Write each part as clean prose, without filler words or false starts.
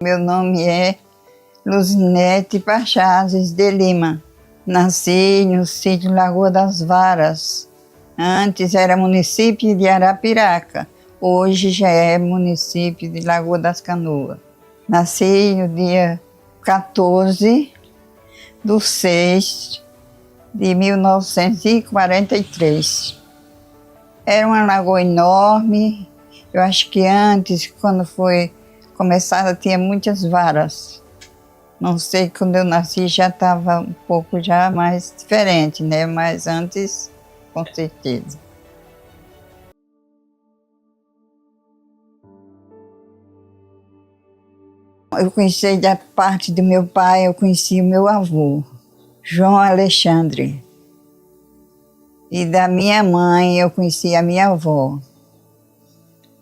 Meu nome é Luzinete Pachazes de Lima. Nasci no sítio Lagoa das Varas. Antes era município de Arapiraca. Hoje já é município de Lagoa das Canoas. Nasci no dia 14/6/1943. Era uma lagoa enorme. Eu acho que antes, quando foi começada, tinha muitas varas. Não sei, quando eu nasci já estava um pouco já mais diferente, né? Mas antes, com certeza. Eu conheci da parte do meu pai, eu conheci o meu avô, João Alexandre. E da minha mãe, eu conheci a minha avó.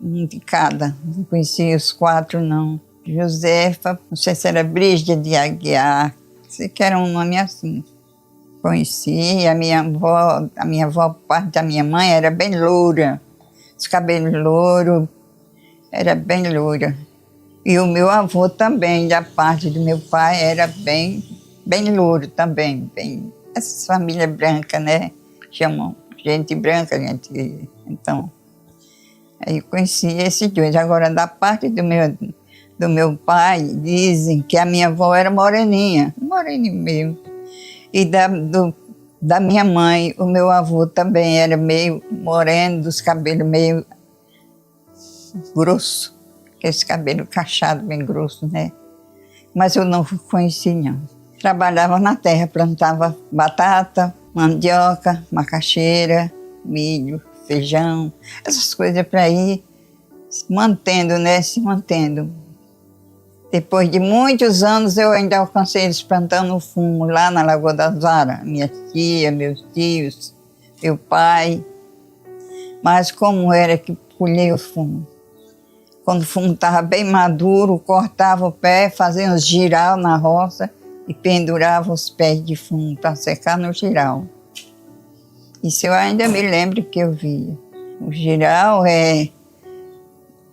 Um de cada, não conheci os quatro, não. Josefa, não sei se era Brígida de Aguiar, sei que era um nome assim. Conheci a minha avó, parte da minha mãe, era bem loura. Os cabelos louros, era bem loura. E o meu avô também, da parte do meu pai, era bem louro também. Essas famílias brancas, né? Chamam gente branca, gente. Então, aí eu conheci esses dois. Agora, da parte do meu pai, dizem que a minha avó era moreninha mesmo. E da minha mãe, o meu avô também era meio moreno, dos cabelos meio grosso, aqueles cabelos cacheados bem grossos, né? Mas eu não conheci, não. Trabalhava na terra, plantava batata, mandioca, macaxeira, milho, feijão, essas coisas para ir se mantendo, né? Se mantendo. Depois de muitos anos, eu ainda alcancei eles plantando fumo lá na Lagoa das Varas. Minha tia, meus tios, meu pai. Mas como era que colhia o fumo? Quando o fumo estava bem maduro, cortava o pé, fazia uns giral na roça e pendurava os pés de fumo para secar no giral. Isso eu ainda me lembro que eu via. O giral é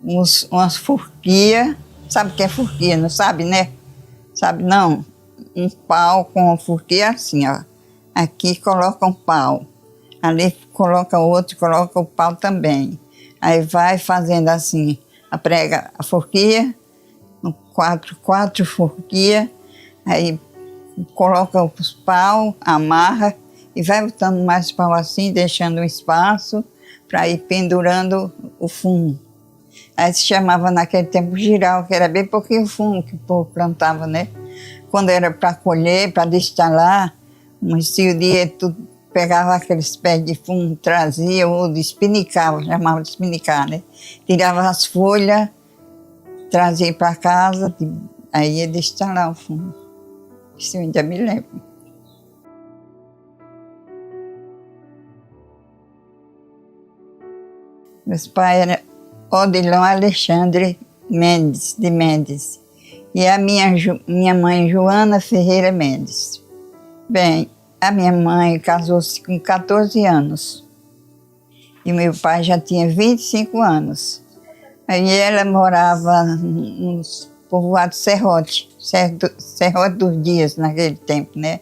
umas forquias. Sabe o que é forquilha, não sabe, né? Sabe, não? Um pau com uma forquilha assim, ó. Aqui coloca um pau. Ali coloca outro, coloca o pau também. Aí vai fazendo assim, prega a forquilha, quatro forquilhas, aí coloca os pau, amarra e vai botando mais pau assim, deixando um espaço para ir pendurando o fumo. Aí se chamava naquele tempo giral, que era bem pouquinho fumo que o povo plantava, né? Quando era para colher, para destalar, uns tios de tudo pegava aqueles pés de fumo, trazia ou despinicava, chamava de espinicar, né? Tirava as folhas, trazia para casa, aí ia destalar o fumo. Isso eu ainda me lembro. Meus pais eram Odilon Alexandre Mendes, de Mendes. E a minha mãe, Joana Ferreira Mendes. Bem, a minha mãe casou-se com 14 anos. E meu pai já tinha 25 anos. Aí ela morava nos povoados Serrote dos Dias, naquele tempo, né?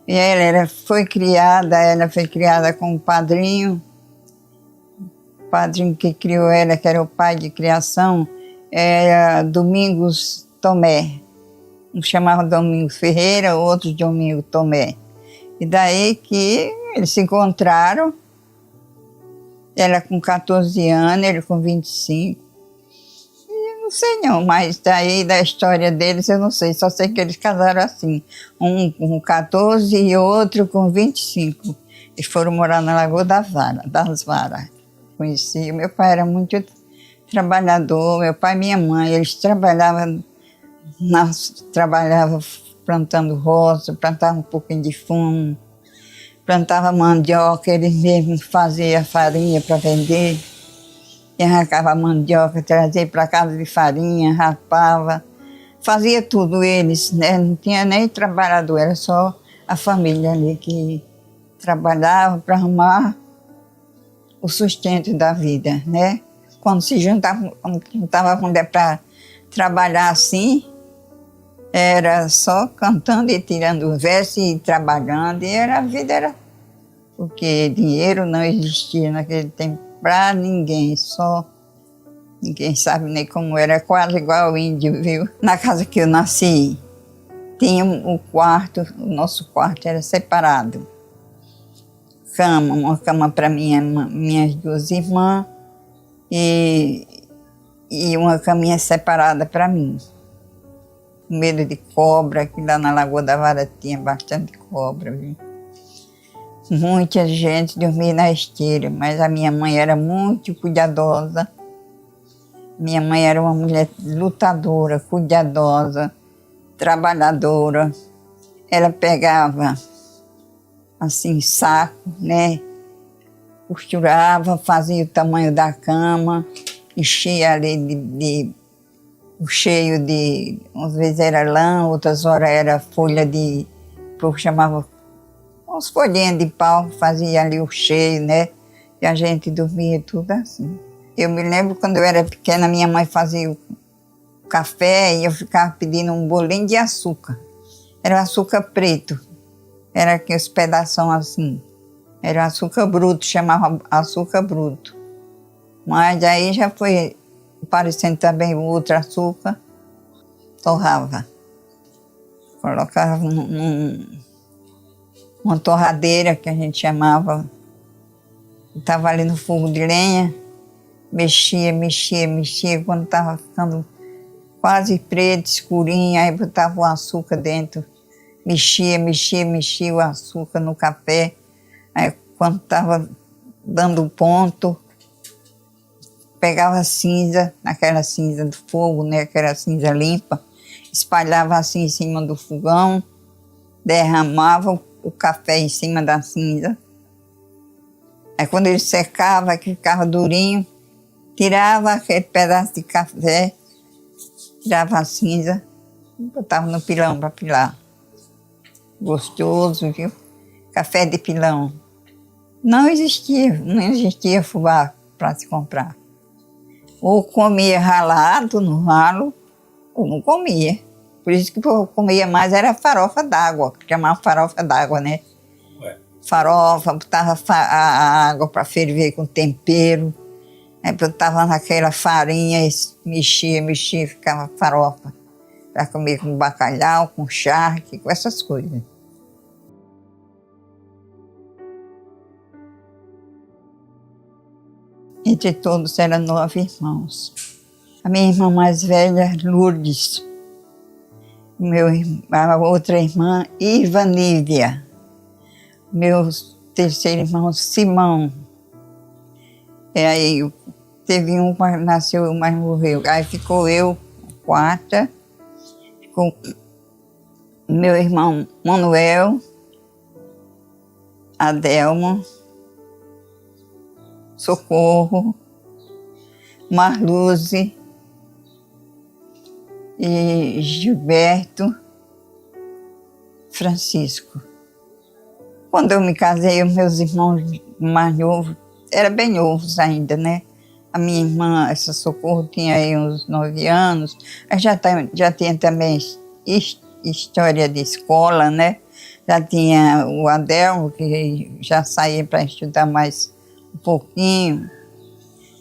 E ela foi criada com um padrinho. O padrinho que criou ela, que era o pai de criação, era Domingos Tomé. Um chamava Domingos Ferreira, outro Domingos Tomé. E daí que eles se encontraram, ela com 14 anos, ele com 25. E eu não sei não, mas daí da história deles eu não sei, só sei que eles casaram assim, um com 14 e outro com 25. Eles foram morar na Lagoa das Varas. Conheci, meu pai era muito trabalhador, meu pai e minha mãe, eles trabalhavam plantando roça, plantavam um pouquinho de fumo, plantavam mandioca, eles mesmos faziam farinha para vender, e arrancava a mandioca, trazia para casa de farinha, rapava, fazia tudo eles, né? Não tinha nem trabalhador, era só a família ali que trabalhava para arrumar o sustento da vida, né? Quando se juntava mulher para trabalhar assim, Era só cantando e tirando verso e trabalhando, e a vida era... Porque dinheiro não existia naquele tempo para ninguém, só... Ninguém sabe nem como era, quase igual o índio, viu? Na casa que eu nasci, tinha o quarto, o nosso quarto era separado. Cama, uma cama para minhas duas irmãs e uma caminha separada para mim. Com medo de cobra, que lá na Lagoa da Vara tinha bastante cobra, viu? Muita gente dormia na esteira, mas a minha mãe era muito cuidadosa. Minha mãe era uma mulher lutadora, cuidadosa, trabalhadora. Ela pegava, assim, saco, né? Costurava, fazia o tamanho da cama, enchia ali o cheio de... Às vezes era lã, outras horas era folha de... O povo chamava uns folhinhas de pau, fazia ali o cheio, né? E a gente dormia tudo assim. Eu me lembro quando eu era pequena, minha mãe fazia o café e eu ficava pedindo um bolinho de açúcar. Era açúcar preto, era aqueles pedação assim. Era açúcar bruto, chamava açúcar bruto. Mas aí já foi aparecendo também o outro açúcar, torrava. Colocava uma torradeira que a gente chamava, estava ali no fogo de lenha, mexia, quando estava ficando quase preto, escurinho, aí botava o açúcar dentro, mexia o açúcar no café, aí quando estava dando ponto, pegava a cinza, aquela cinza do fogo, né, aquela cinza limpa, espalhava assim em cima do fogão, derramava o café em cima da cinza. Aí quando ele secava, que ficava durinho, tirava aquele pedaço de café, tirava a cinza e botava no pilão para pilar. Gostoso, viu? Café de pilão. Não existia fubá para se comprar. Ou comia ralado no ralo, ou não comia. Por isso que eu comia mais era farofa d'água, que chamava farofa d'água, né? Ué. Farofa, botava a água para ferver com tempero. Aí botava naquela farinha, mexia, ficava farofa. Para comer com bacalhau, com charque, com essas coisas. Entre todos eram 9 irmãos. A minha irmã mais velha, Lourdes. A outra irmã, Ivanívia. Meu terceiro irmão, Simão. E aí teve um que nasceu, mas morreu. Aí ficou eu, quarta. Ficou meu irmão Manuel, Adelmo, Socorro, Marluze e Gilberto, Francisco. Quando eu me casei, os meus irmãos mais novos, eram bem novos ainda, né? A minha irmã, essa Socorro, tinha aí uns 9 anos. Já tinha também história de escola, né? Já tinha o Adelmo, que já saía para estudar mais um pouquinho.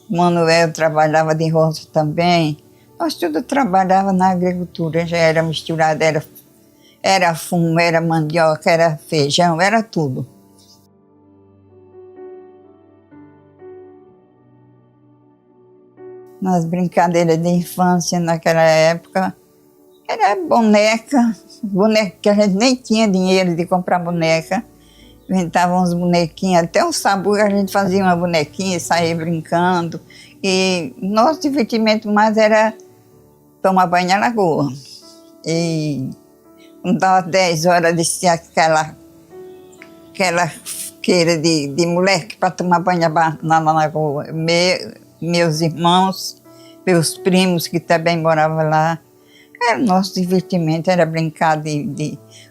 O Manuel trabalhava de roça também. Nós tudo trabalhava na agricultura, já era misturado, era fumo, era mandioca, era feijão, era tudo. Nas brincadeiras de infância naquela época, era boneca que a gente nem tinha dinheiro de comprar boneca. Inventavam uns bonequinhos, até um sabu a gente fazia uma bonequinha e saía brincando. E nosso divertimento mais era tomar banho na lagoa. E quando dava 10 horas, descia aquela queira de moleque para tomar banho na lagoa. Meus irmãos, meus primos que também moravam lá. Era o nosso divertimento, era brincar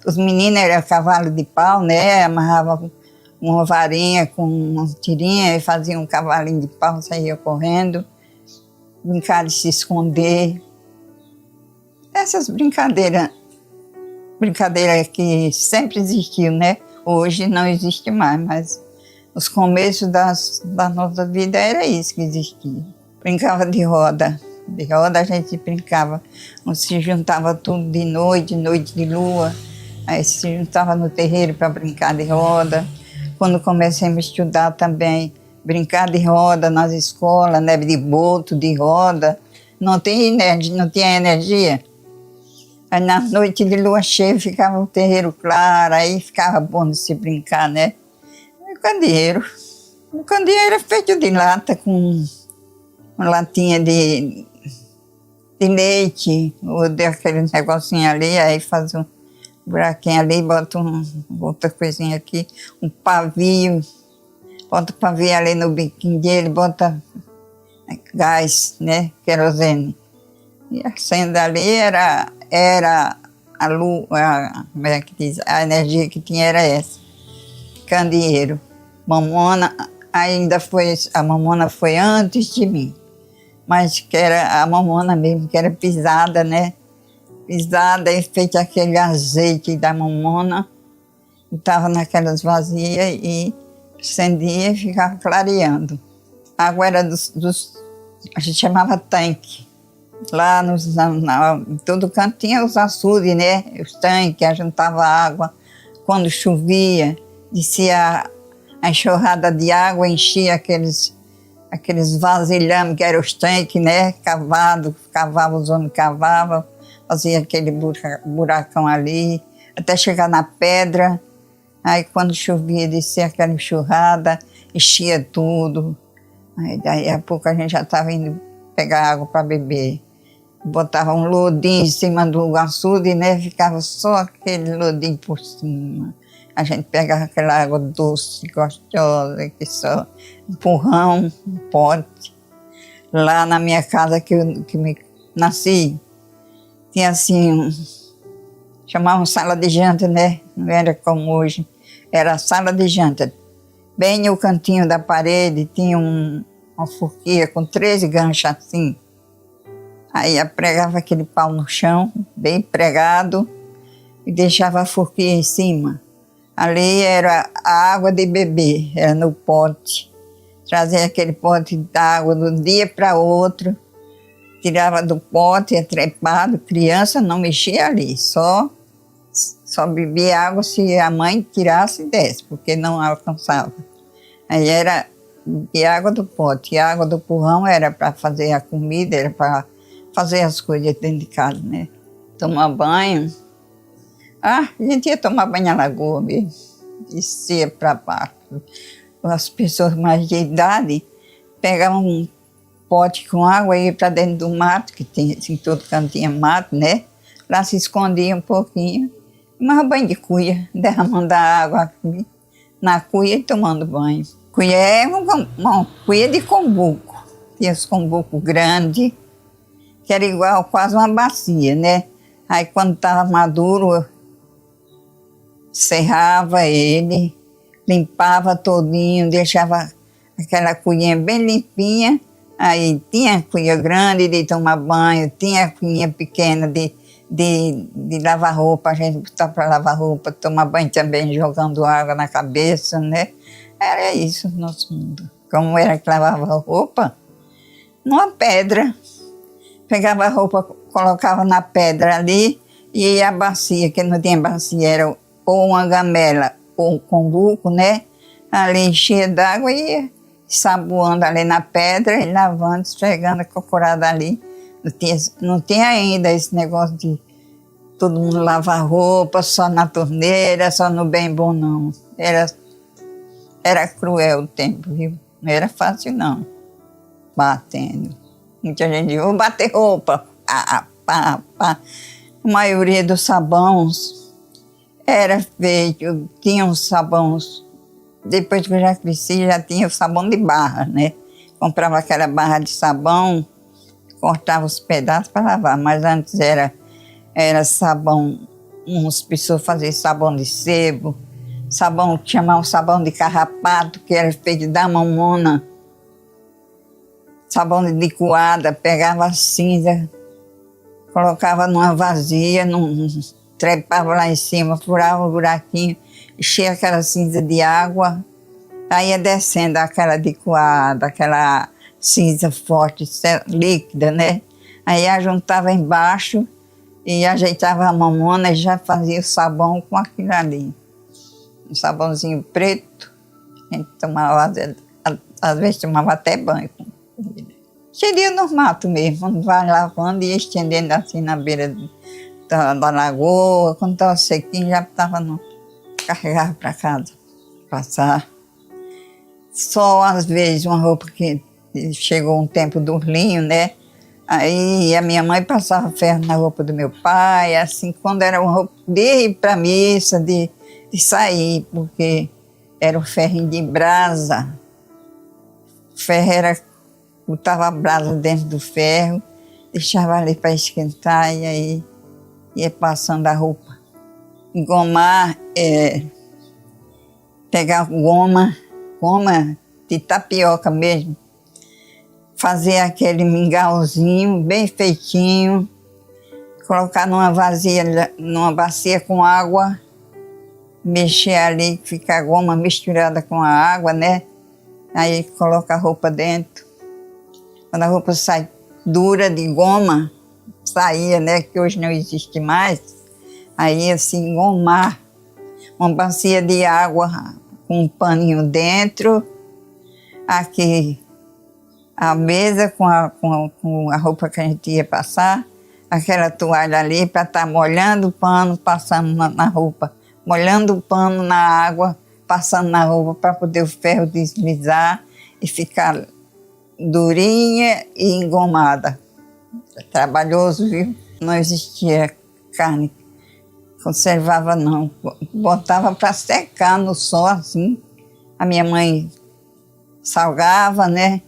Os meninos eram cavalo de pau, né? Amarravam uma varinha com uma tirinha e faziam um cavalinho de pau, saía correndo. Brincar de se esconder. Essas brincadeiras brincadeira que sempre existiu, né? Hoje não existe mais, mas os começos da nossa vida era isso que existia. Brincava de roda. De roda a gente brincava. Se juntava tudo de noite de lua. Aí se juntava no terreiro para brincar de roda. Quando comecei a estudar também, brincar de roda nas escolas, né? De boto, de roda. Não tinha energia. Aí na noite de lua cheia ficava o terreiro claro, aí ficava bom de se brincar, né? E o candeeiro. O candeeiro era feito de lata, com uma latinha de leite, ou daquele negocinho ali, aí faz um buraquinho ali, bota outra coisinha aqui, um pavio, bota o pavio ali no biquinho dele, bota gás, né? Querosene. E acende ali era a luz, como é que diz? A energia que tinha era essa. Candeeiro. Mamona, a mamona foi antes de mim. Mas que era a mamona mesmo, que era pisada, né? Pisada e feita aquele azeite da mamona. Estava naquelas vasilhas e acendia e ficava clareando. A água era a gente chamava tanque. Lá em todo canto tinha os açudes, né? Os tanques, a gente juntava água. Quando chovia, descia a enxurrada de água, enchia aqueles vasilhames que eram os tanques, né? Cavava, os homens cavavam, fazia aquele buracão ali, até chegar na pedra. Aí quando chovia, descia aquela enxurrada, enchia tudo. Aí daí a pouco a gente já estava indo pegar água para beber. Botava um lodinho em cima do açude, né? Ficava só aquele lodinho por cima. A gente pegava aquela água doce, gostosa, que só um porrão, um pote. Lá na minha casa que me nasci, tinha assim, chamavam sala de janta, né? Não era como hoje, era sala de janta. Bem no cantinho da parede tinha uma forquilha com 13 ganchos assim. Aí pregava aquele pau no chão, bem pregado, e deixava a forquilha em cima. Ali era a água de beber, era no pote. Trazia aquele pote d'água de um dia para outro, tirava do pote, ia trepado, criança não mexia ali, só bebia água se a mãe tirasse e desse, porque não alcançava. Aí era de água do pote, e a água do porrão era para fazer a comida, era para fazer as coisas dentro de casa, né? Tomar banho. A gente ia tomar banho na lagoa mesmo, descia para baixo. As pessoas mais de idade pegavam um pote com água e iam para dentro do mato, que tem, assim, todo canto tinha mato, né? Lá se escondia um pouquinho, tomava banho de cuia, derramando a água aqui na cuia e tomando banho. Cuia é uma cuia de combuco. Tinha os combucos grandes, que era igual quase uma bacia, né? Aí quando estava maduro, serrava ele, limpava todinho, deixava aquela cuinha bem limpinha. Aí tinha a cuinha grande de tomar banho, tinha a cuinha pequena de lavar roupa, a gente botar para lavar roupa, tomar banho também jogando água na cabeça, né? Era isso o nosso mundo. Como era que lavava roupa? Numa pedra. Pegava a roupa, colocava na pedra ali e a bacia, que não tinha bacia, era ou uma gamela ou um combuco, né? Ali enchia d'água e ia saboando ali na pedra e lavando, esfregando a cocorada ali. Não tinha ainda esse negócio de todo mundo lavar roupa só na torneira, só no bem bom, não. Era cruel o tempo, viu? Não era fácil, não. Batendo. Muita gente, vou bater roupa. Pá, pá, pá. A maioria dos sabões era feito, tinha uns sabões. Depois que eu já cresci, já tinha o sabão de barra, né? Comprava aquela barra de sabão, cortava os pedaços para lavar. Mas antes era sabão, umas pessoas faziam sabão de sebo, sabão que chamavam sabão de carrapato, que era feito da mamona. Sabão de licoada, pegava a cinza, colocava numa vasilha, trepava lá em cima, furava um buraquinho, enchia aquela cinza de água, aí ia descendo aquela de coada, aquela cinza forte, líquida, né? Aí juntava embaixo e ajeitava a mamona e já fazia o sabão com aquilo ali. Um sabãozinho preto, a gente tomava, às vezes tomava até banho. Seria no mato mesmo, vai lavando e estendendo assim na beira da lagoa. Quando estava sequinho, já estava carregava para casa, passar. Só às vezes uma roupa que chegou um tempo do linho, né? Aí a minha mãe passava ferro na roupa do meu pai, assim, quando era uma roupa de ir para a missa, de sair, porque era um ferrinho de brasa. O ferro era, botava a brasa dentro do ferro, deixava ali para esquentar e aí ia passando a roupa. Engomar, pegar goma de tapioca mesmo, fazer aquele mingauzinho bem feitinho, colocar numa bacia com água, mexer ali, fica a goma misturada com a água, né? Aí coloca a roupa dentro. Quando a roupa sai dura de goma, saía, né? Que hoje não existe mais. Aí assim, engomar uma bacia de água com um paninho dentro, aqui a mesa com a roupa que a gente ia passar, aquela toalha ali para estar molhando o pano, passando na roupa, molhando o pano na água, passando na roupa para poder o ferro deslizar e ficar durinha e engomada. Trabalhoso, viu? Não existia carne, conservava não, botava para secar no sol assim. A minha mãe salgava, né?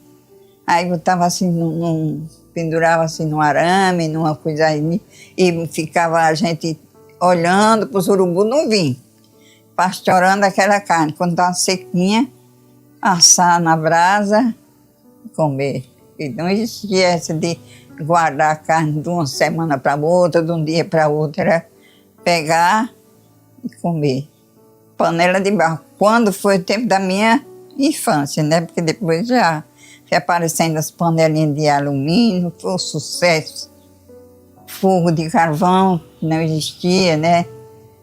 Aí botava assim, pendurava assim no arame, numa coisa aí, e ficava a gente olhando para os urubus não vir, pastorando aquela carne. Quando estava sequinha, assar na brasa e comer. E não existia essa de guardar a carne de uma semana para outra, de um dia para outro, era pegar e comer. Panela de barro. Quando foi o tempo da minha infância, né? Porque depois já foi aparecendo as panelinhas de alumínio, foi um sucesso. Fogo de carvão, que não existia, né?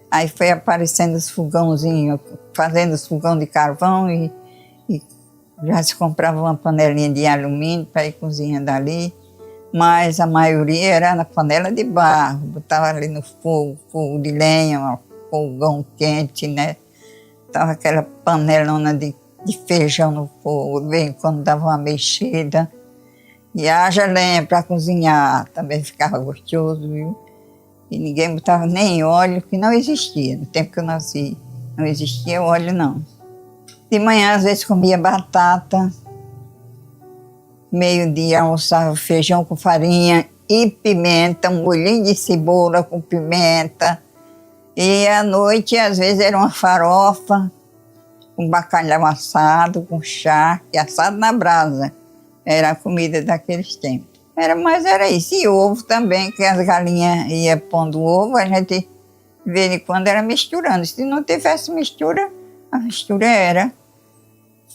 Aí foi aparecendo os fogãozinhos, fazendo os fogão de carvão e já se comprava uma panelinha de alumínio para ir cozinhando ali. Mas a maioria era na panela de barro, botava ali no fogo de lenha, um fogão quente, né? Tava aquela panelona de feijão no fogo, bem quando dava uma mexida. E haja lenha para cozinhar, também ficava gostoso, viu? E ninguém botava nem óleo, que não existia. No tempo que eu nasci, não existia óleo, não. De manhã, às vezes, comia batata. Meio-dia, almoçava feijão com farinha e pimenta, um molhinho de cebola com pimenta. E à noite, às vezes, era uma farofa, com bacalhau assado, com charque, assado na brasa. Era a comida daqueles tempos. Mas era isso. E ovo também, que as galinhas iam pondo ovo, a gente, de vez em quando, era misturando. Se não tivesse mistura, a mistura era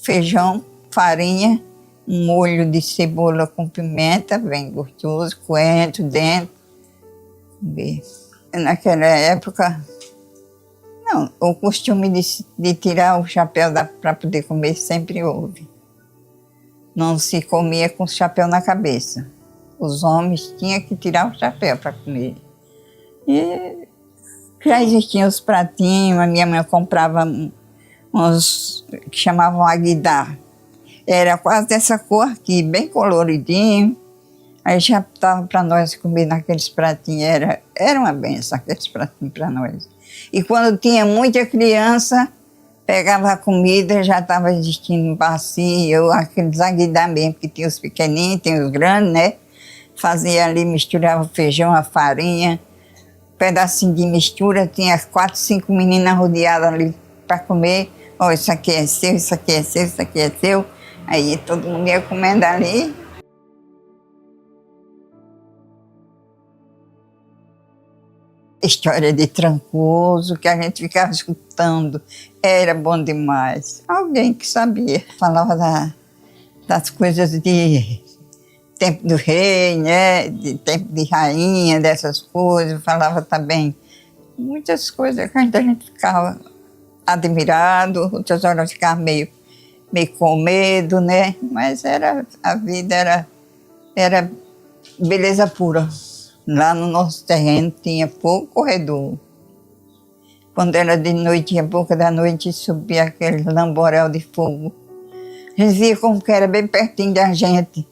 feijão, farinha, um molho de cebola com pimenta, bem gostoso, coentro dentro. Naquela época, não, o costume de tirar o chapéu para poder comer sempre houve. Não se comia com o chapéu na cabeça. Os homens tinham que tirar o chapéu para comer. E já existiam os pratinhos, a minha mãe comprava uns que chamavam aguidar. Era quase dessa cor aqui, bem coloridinho. Aí já estava para nós comer naqueles pratinhos. Era uma benção aqueles pratinhos para nós. E quando tinha muita criança, pegava a comida, já estava existindo bacia, ou aqueles aguidar mesmo, que tinha os pequenininhos, tem os grandes, né? Fazia ali, misturava feijão, a farinha, um pedacinho de mistura, tinha 4, 5 meninas rodeadas ali para comer. Ó, isso aqui é seu, isso aqui é seu, isso aqui é seu. Aí todo mundo ia comendo ali. história de Trancoso, que a gente ficava escutando, era bom demais. Alguém que sabia, falava das coisas de tempo do rei, né? De tempo de rainha, dessas coisas, falava também muitas coisas que a gente ficava admirado, outras horas ficava meio com medo, né? Mas a vida era beleza pura. Lá no nosso terreno tinha pouco corredor. Quando era de noite, ia pouco da noite, subia aquele lamborel de fogo. A gente via como que era bem pertinho da gente.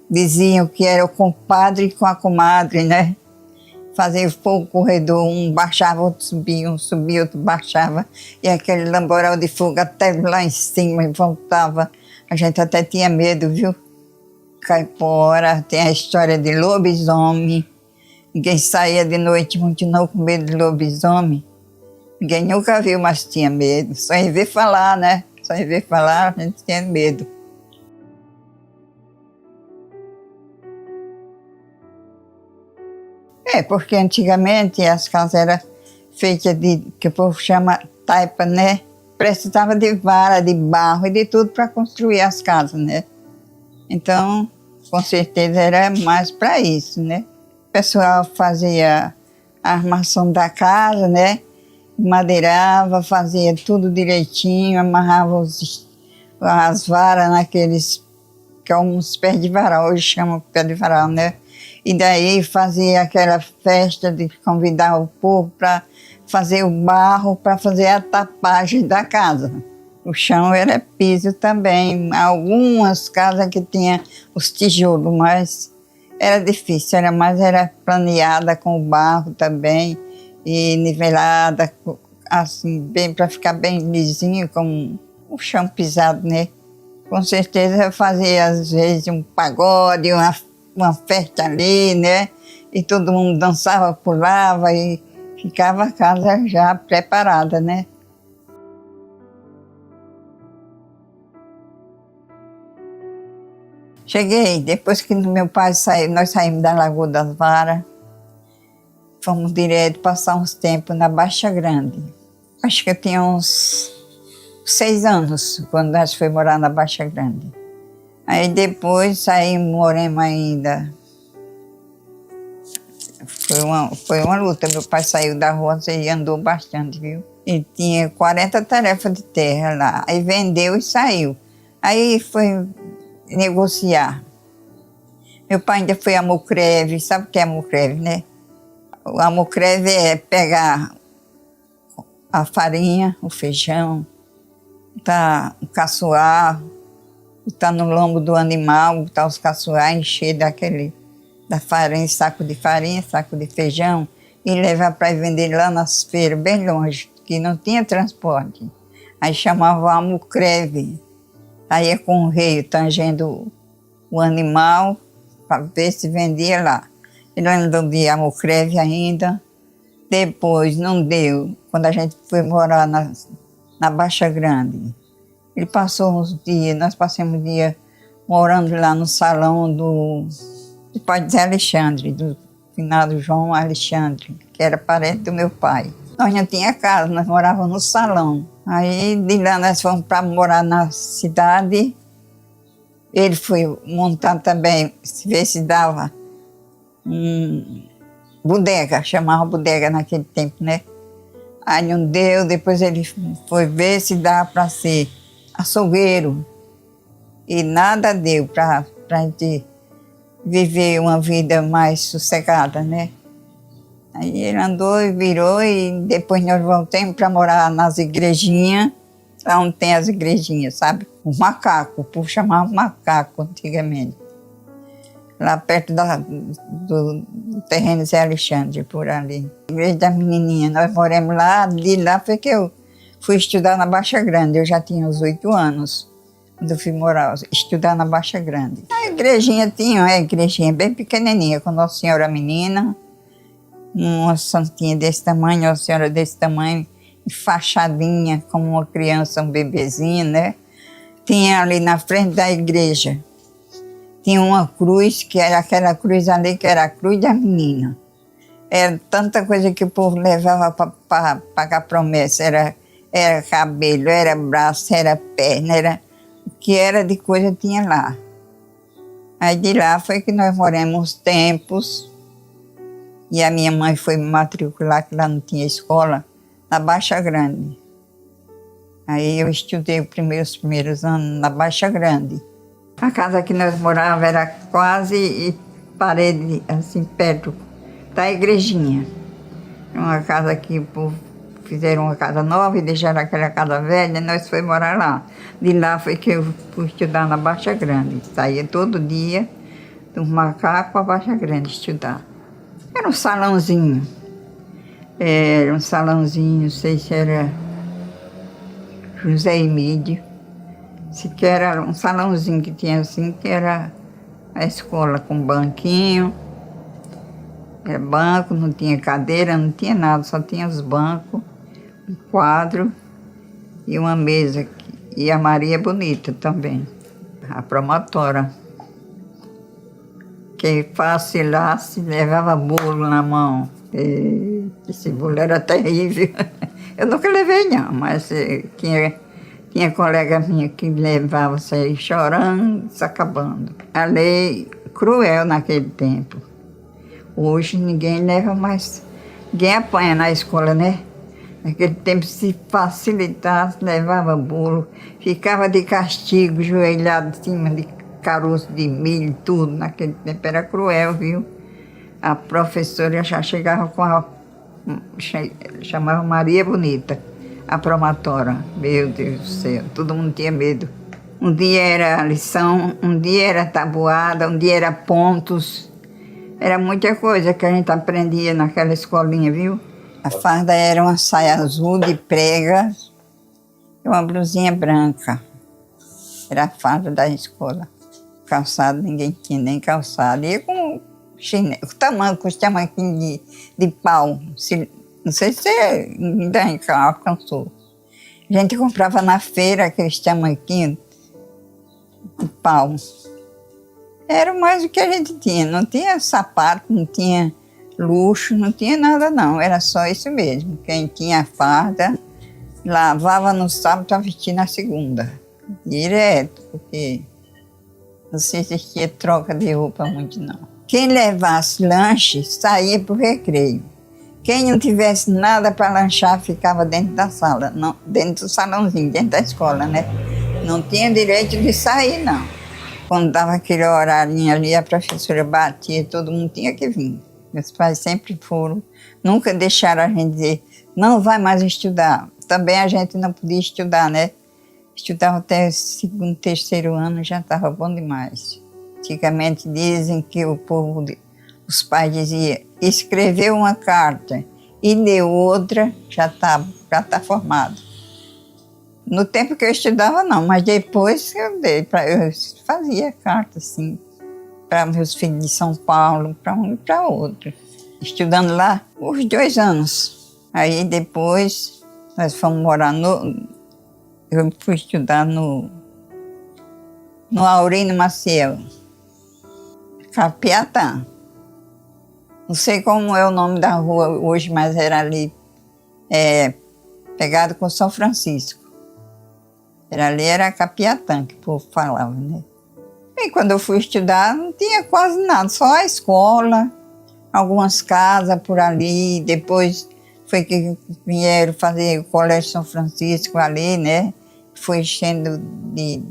Diziam que era o compadre com a comadre, né? Fazia fogo corredor, um baixava, outro subia, outro baixava. E aquele lamborel de fogo até lá em cima e voltava. A gente até tinha medo, viu? Caipora, tem a história de lobisomem. Ninguém saía de noite, continuou com medo de lobisomem. Ninguém nunca viu, mas tinha medo. Só em ver falar, né? Só em ver falar, a gente tinha medo. Porque antigamente as casas eram feitas que o povo chama taipa, né? Precisava de vara, de barro e de tudo para construir as casas, né? Então, com certeza era mais para isso, né? O pessoal fazia a armação da casa, né? Madeirava, fazia tudo direitinho, amarrava as varas naqueles, que é uns pés de varal, hoje chama pé de varal, né? E daí fazia aquela festa de convidar o povo para fazer o barro, para fazer a tapagem da casa. O chão era piso também, algumas casas que tinham os tijolos, mas era difícil, era planeada com o barro também e nivelada, assim, bem para ficar bem lisinho, com o chão pisado, né? Com certeza eu fazia às vezes um pagode, uma festa ali, né? E todo mundo dançava, pulava e ficava a casa já preparada, né? Cheguei, depois que meu pai saiu, nós saímos da Lagoa das Varas, fomos direto passar uns tempos na Baixa Grande. Acho que eu tinha uns 6 anos quando nós fomos morar na Baixa Grande. Aí depois saímos, moramos ainda. Foi uma luta, meu pai saiu da roça e andou bastante, viu? Ele tinha 40 tarefas de terra lá, aí vendeu e saiu. Aí foi negociar. Meu pai ainda foi a Mocreve, sabe o que é a Mocreve, né? A Mocreve é pegar a farinha, o feijão, o caçoar, botar no lombo do animal, botar os caçoar, encher da farinha, saco de feijão, e levar para vender lá nas feiras, bem longe, que não tinha transporte. Aí chamava a Mocreve. Aí ia com o rei tangendo o animal para ver se vendia lá. Ele não via a Mocreve ainda. Depois não deu, quando a gente foi morar na Baixa Grande. Ele passou uns dias, nós passamos um dia morando lá no salão do pai de Zé Alexandre, do finado João Alexandre, que era parente do meu pai. Nós não tínhamos casa, nós morávamos no salão. Aí de lá nós fomos para morar na cidade. Ele foi montar também, ver se dava bodega, chamava bodega naquele tempo, né? Aí não deu, depois ele foi ver se dava para ser açougueiro. E nada deu para a gente viver uma vida mais sossegada, né? Aí ele andou e virou e depois nós voltamos para morar nas igrejinhas, lá onde tem as igrejinhas, sabe? O macaco, o povo chamava macaco antigamente. Lá perto do terreno Zé Alexandre, por ali. Igreja da Menininha, nós moramos lá, de lá foi que eu fui estudar na Baixa Grande, eu já tinha uns 8 anos, quando eu fui estudar na Baixa Grande. A igrejinha tinha uma igrejinha bem pequenininha, com Nossa Senhora Menina, uma santinha desse tamanho, uma senhora desse tamanho, enfaixadinha, como uma criança, um bebezinho, né? Tinha ali na frente da igreja, tinha uma cruz, que era aquela cruz ali, que era a cruz da menina. Era tanta coisa que o povo levava para pagar promessa. Era cabelo, era braço, era perna, era o que era de coisa tinha lá. Aí de lá foi que nós moramos uns tempos. E a minha mãe foi me matricular, que lá não tinha escola, na Baixa Grande. Aí eu estudei os primeiros anos na Baixa Grande. A casa que nós morávamos era quase parede, assim, perto da igrejinha. Uma casa que o povo fizeram uma casa nova e deixaram aquela casa velha, e nós fomos morar lá. De lá foi que eu fui estudar na Baixa Grande. Saía todo dia do Macaco para Baixa Grande estudar. Era um salãozinho. Não sei se era José Emílio. Se que era um salãozinho que tinha assim, que era a escola com banquinho. Era banco, não tinha cadeira, não tinha nada, só tinha os bancos, um quadro e uma mesa. E a Maria Bonita também, a promotora. Que vacilasse, levava bolo na mão. E esse bolo era terrível. Eu nunca levei não, mas tinha colega minha que levava isso aí chorando, se acabando. A lei cruel naquele tempo. Hoje ninguém leva mais, ninguém apanha na escola, né? Naquele tempo, se facilitasse, levava bolo, ficava de castigo, joelhado em cima de caroço de milho, tudo. Naquele tempo era cruel, viu? A professora já chegava chamava Maria Bonita, a promotora. Meu Deus do céu, todo mundo tinha medo. Um dia era lição, um dia era tabuada, um dia era pontos. Era muita coisa que a gente aprendia naquela escolinha, viu? A farda era uma saia azul de pregas e uma blusinha branca. Era a farda da escola. Calçado, ninguém tinha nem calçado. E com chinelo, com os tamanquinhos de pau. Não sei se ainda alcançou. A gente comprava na feira aqueles tamanquinhos de pau. Era mais o que a gente tinha. Não tinha sapato, não tinha luxo, não tinha nada não. Era só isso mesmo. Quem tinha farda, lavava no sábado para vestir na segunda. Direto, porque não se existia troca de roupa muito não. Quem levasse lanche saía para o recreio. Quem não tivesse nada para lanchar ficava dentro da sala, não, dentro do salãozinho, dentro da escola, né? Não tinha direito de sair não. Quando dava aquele horário ali, a professora batia, todo mundo tinha que vir. Meus pais sempre foram, nunca deixaram a gente dizer, não vai mais estudar. Também a gente não podia estudar, né? Estudava até o segundo, terceiro ano, já estava bom demais. Antigamente dizem que o povo, os pais diziam, escreveu uma carta e leu outra, já tá formado. No tempo que eu estudava, não, mas depois eu fazia carta, assim, para meus filhos de São Paulo, para um e para outro. Estudando lá, uns 2 anos. Aí depois, nós fomos morar eu fui estudar no Aurino Maciel, Capiatã. Não sei como é o nome da rua hoje, mas era ali, pegado com São Francisco. Era Capiatã, que o povo falava, né? E quando eu fui estudar, não tinha quase nada, só a escola, algumas casas por ali. Depois foi que vieram fazer o Colégio São Francisco ali, né? Foi enchendo de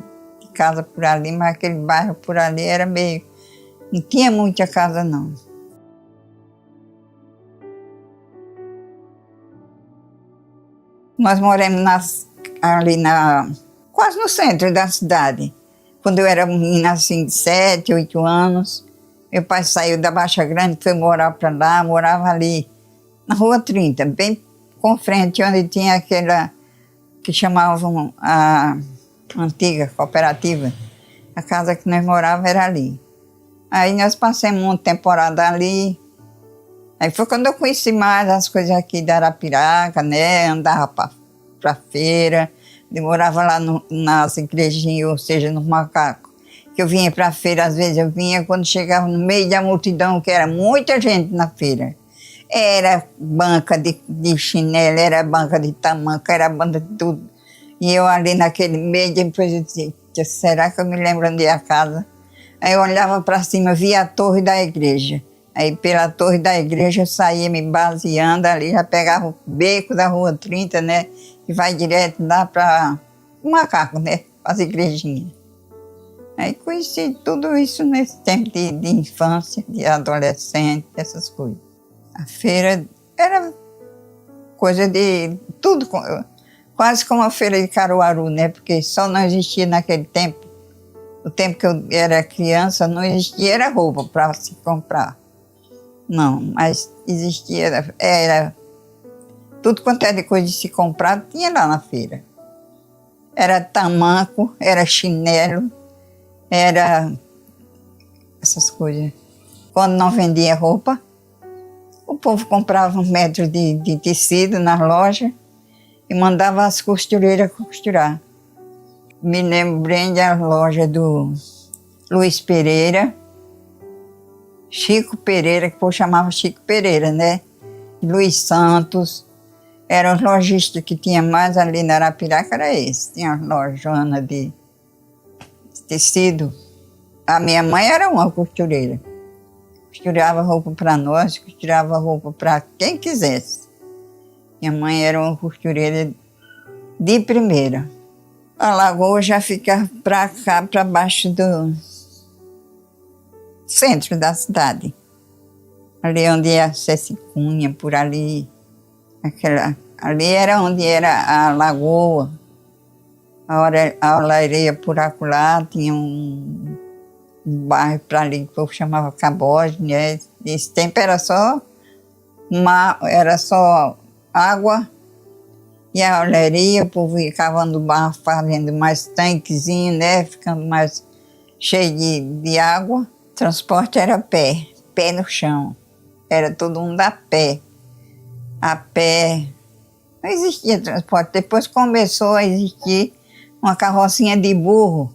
casa por ali, mas aquele bairro por ali era meio... Não tinha muita casa, não. Nós moramos ali quase no centro da cidade. Quando eu era menina, assim, de 7, 8 anos, meu pai saiu da Baixa Grande, foi morar para lá, morava ali, na Rua 30, bem com frente, onde tinha aquela que chamavam a antiga cooperativa. A casa que nós morávamos era ali. Aí nós passamos uma temporada ali. Aí foi quando eu conheci mais as coisas aqui da Arapiraca, né? Andava para feira. Eu morava lá nas igrejinhas, ou seja, no Macaco. Que eu vinha para a feira, às vezes eu vinha, quando chegava no meio da multidão, que era muita gente na feira, Era banca de chinelo, era banca de tamanco, era banca de tudo. E eu ali naquele meio, depois eu dizia, será que eu me lembro onde é a casa? Aí eu olhava para cima, via a torre da igreja. Aí pela torre da igreja eu saía me baseando ali, já pegava o beco da Rua 30, né? E vai direto lá para o Macaco, né? As igrejinhas. Aí conheci tudo isso nesse tempo de infância, de adolescente, essas coisas. A feira era coisa de tudo, quase como a feira de Caruaru, né? Porque só não existia naquele tempo. O tempo que eu era criança não existia era roupa para se comprar. Não, mas existia, era tudo quanto era de coisa de se comprar, tinha lá na feira. Era tamanco, era chinelo, era essas coisas. Quando não vendia roupa, o povo comprava 1 metro de tecido na loja e mandava as costureiras costurar. Me lembro bem da loja do Luiz Pereira, Chico Pereira, que o povo chamava Chico Pereira, né? Luiz Santos. Eram os lojistas que tinha mais ali na Arapiraca, era esse. Tinha as lojona de tecido. A minha mãe era uma costureira. Costurava roupa para nós, costurava roupa para quem quisesse. Minha mãe era uma costureira de primeira. A lagoa já fica para cá, para baixo do centro da cidade. Ali onde é a Ceci Cunha, por ali. Ali era onde era a lagoa. A olaria por acolá, tinha um bairro para ali que o povo chamava Caboge, né? Nesse tempo era só água e a oleria, o povo ia cavando barro, fazendo mais tanquezinho, né? Ficando mais cheio de água. O transporte era pé no chão. Era todo mundo a pé. A pé. Não existia transporte. Depois começou a existir uma carrocinha de burro.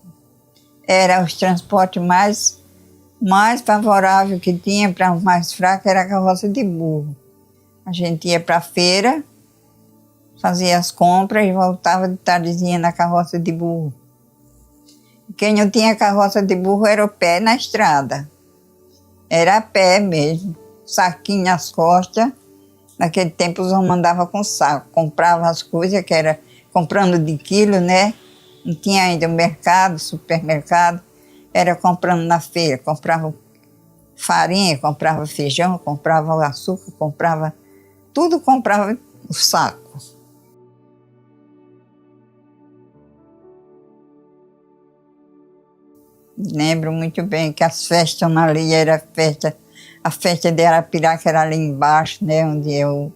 Era os transportes mais favoráveis que tinha para os mais fracos, era a carroça de burro. A gente ia para a feira, fazia as compras e voltava de tardezinha na carroça de burro. Quem não tinha carroça de burro era o pé na estrada. Era a pé mesmo, saquinho nas costas. Naquele tempo os homens andavam com saco, compravam as coisas, que era comprando de quilo, né? Não tinha ainda o mercado, supermercado. Era comprando na feira, comprava farinha, comprava feijão, comprava açúcar, comprava tudo, comprava o saco. Lembro muito bem que as festas ali era a festa de Arapiraca era ali embaixo, né, onde eu